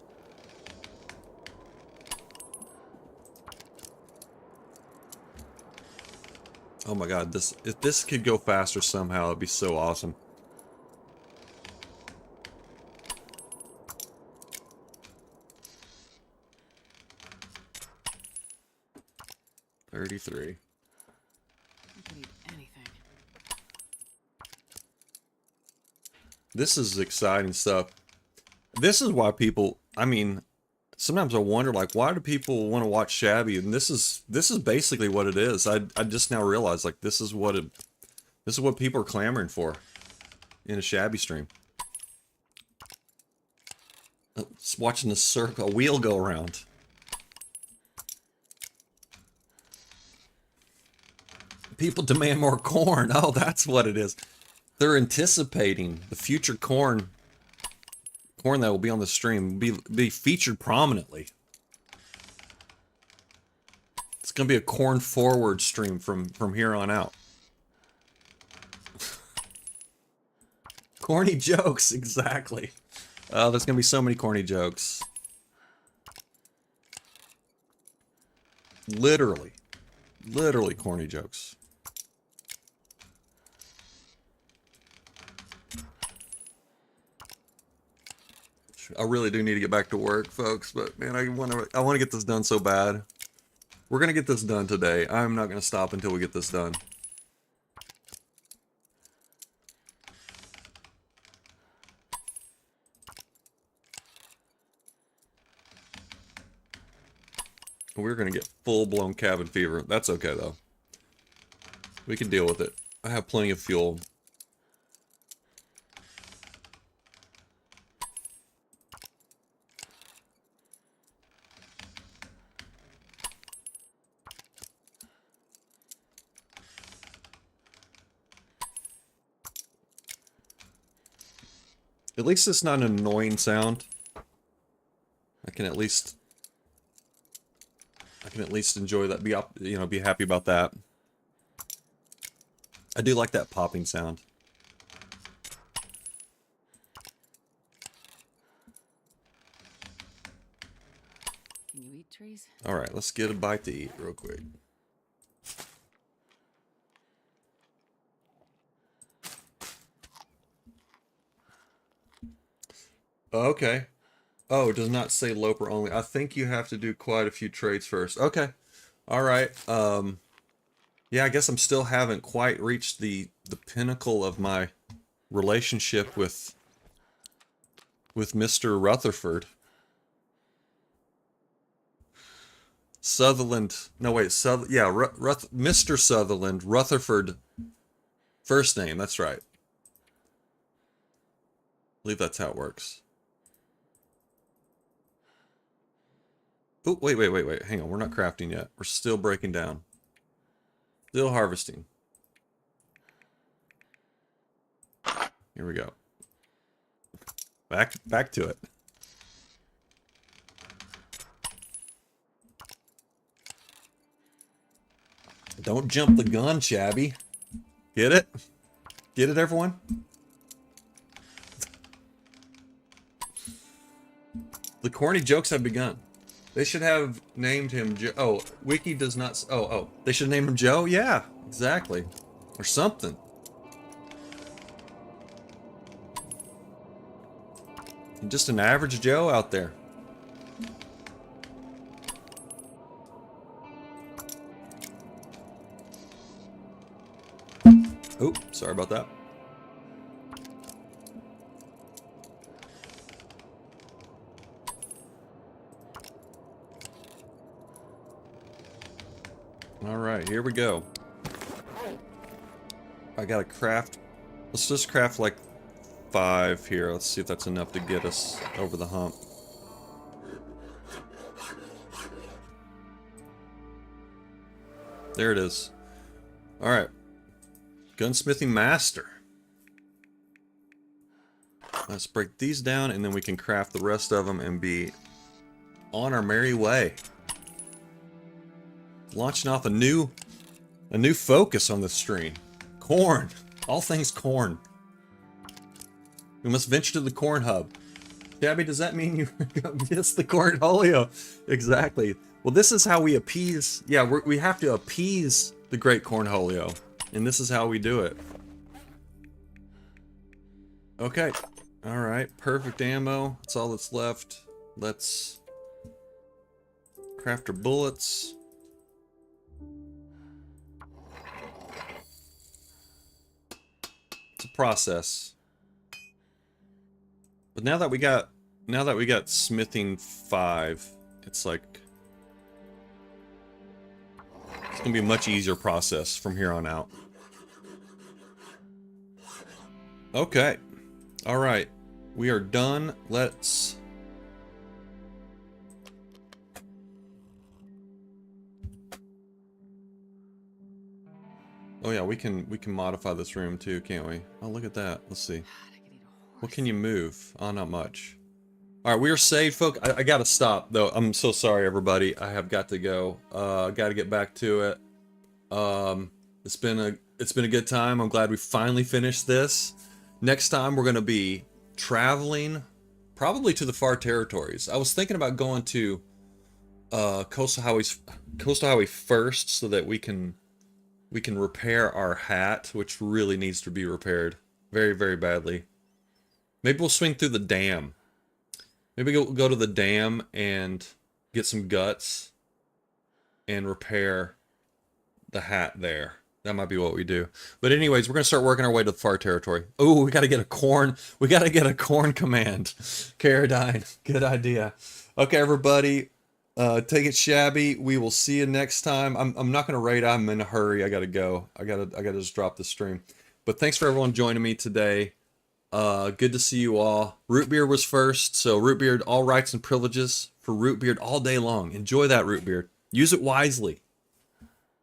Oh my god, if this could go faster somehow, it'd be so awesome. $33. You can eat anything. This is exciting stuff. This is why people, I mean, sometimes I wonder, like, why do people want to watch Shabby? And this is basically what it is. I just now realized, like, this is what people are clamoring for in a Shabby stream. Just watching a wheel go around. People demand more corn. Oh, that's what it is. They're anticipating the future corn that will be on the stream be featured prominently. It's gonna be a corn forward stream from here on out. Corny jokes, exactly. There's gonna be so many corny jokes. Literally corny jokes. I really do need to get back to work, folks, but man, I want to get this done so bad. We're going to get this done today. I'm not going to stop until we get this done. We're going to get full-blown cabin fever. That's okay, though. We can deal with it. I have plenty of fuel. At least it's not an annoying sound. I can at least enjoy that. Be happy about that. I do like that popping sound. Can you eat trees? All right, let's get a bite to eat real quick. Okay. Oh, it does not say Loper only. I think you have to do quite a few trades first. Okay. All right. Yeah, I guess I'm still haven't quite reached the pinnacle of my relationship with Mr. Rutherford. Sutherland. No, wait. Mr. Sutherland. Rutherford. First name. That's right. I believe that's how it works. Oh, wait. Hang on. We're not crafting yet. We're still breaking down. Still harvesting. Here we go. Back to it. Don't jump the gun, Shabby. Get it? Get it, everyone? corny jokes have begun. They should have named him Joe. Oh, Wiki does not. Oh. They should name him Joe? Yeah, exactly. Or something. Just an average Joe out there. Oop, sorry about that. Alright, here we go. I gotta craft. Let's just craft like 5 here. Let's see if that's enough to get us over the hump. There it is. Alright. Gunsmithing Master. Let's break these down and then we can craft the rest of them and be on our merry way. Launching off a new focus on the stream. Corn. All things corn. We must venture to the corn hub. Shabby, does that mean you miss the cornholio? Exactly. Well, this is how we appease. Yeah, we have to appease the great cornholio. And this is how we do it. Okay. Alright. Perfect ammo. That's all that's left. Let's craft our bullets. It's a process. But now that we got smithing 5, it's like it's gonna be a much easier process from here on out. Okay. Alright. We are done. Let's oh yeah, we can modify this room too, can't we? Oh, look at that. Let's see. What can you move? Oh, not much. Alright, we are saved, folks. I gotta stop, though. I'm so sorry, everybody. I have got to go. Gotta get back to it. It's been a good time. I'm glad we finally finished this. Next time, we're gonna be traveling, probably to the far territories. I was thinking about going to Coastal Hwy first, so that we can repair our hat, which really needs to be repaired very, very badly. Maybe we'll swing through the dam. Maybe go to the dam and get some guts and repair the hat there. That might be what we do. But anyways, we're gonna start working our way to the far territory. Oh, we gotta get a corn command. Caradine, good idea. Okay, everybody, take it Shabby. We will see you next time. I'm not gonna raid. I'm in a hurry. I gotta go. I gotta just drop the stream. But thanks for everyone joining me today. Good to see you all. Rootbeard was first, so Rootbeard, all rights and privileges for Rootbeard all day long. Enjoy that, Rootbeard. Use it wisely.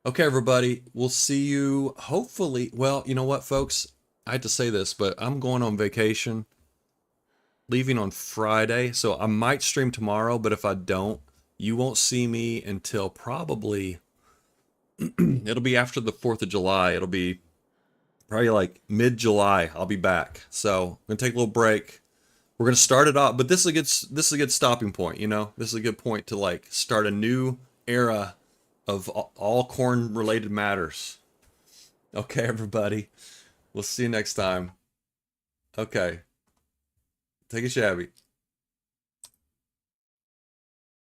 Okay, everybody, we'll see you hopefully. Well, you know what, folks? I hate to say this, but I'm going on vacation, leaving on Friday, so I might stream tomorrow, but if I don't, you won't see me until probably, it'll be after the 4th of July. It'll be probably like mid-July. I'll be back. So I'm gonna take a little break. We're gonna start it off, but this is a good stopping point, you know? This is a good point to like start a new era of all corn related matters. Okay, everybody. We'll see you next time. Okay. Take it Shabby.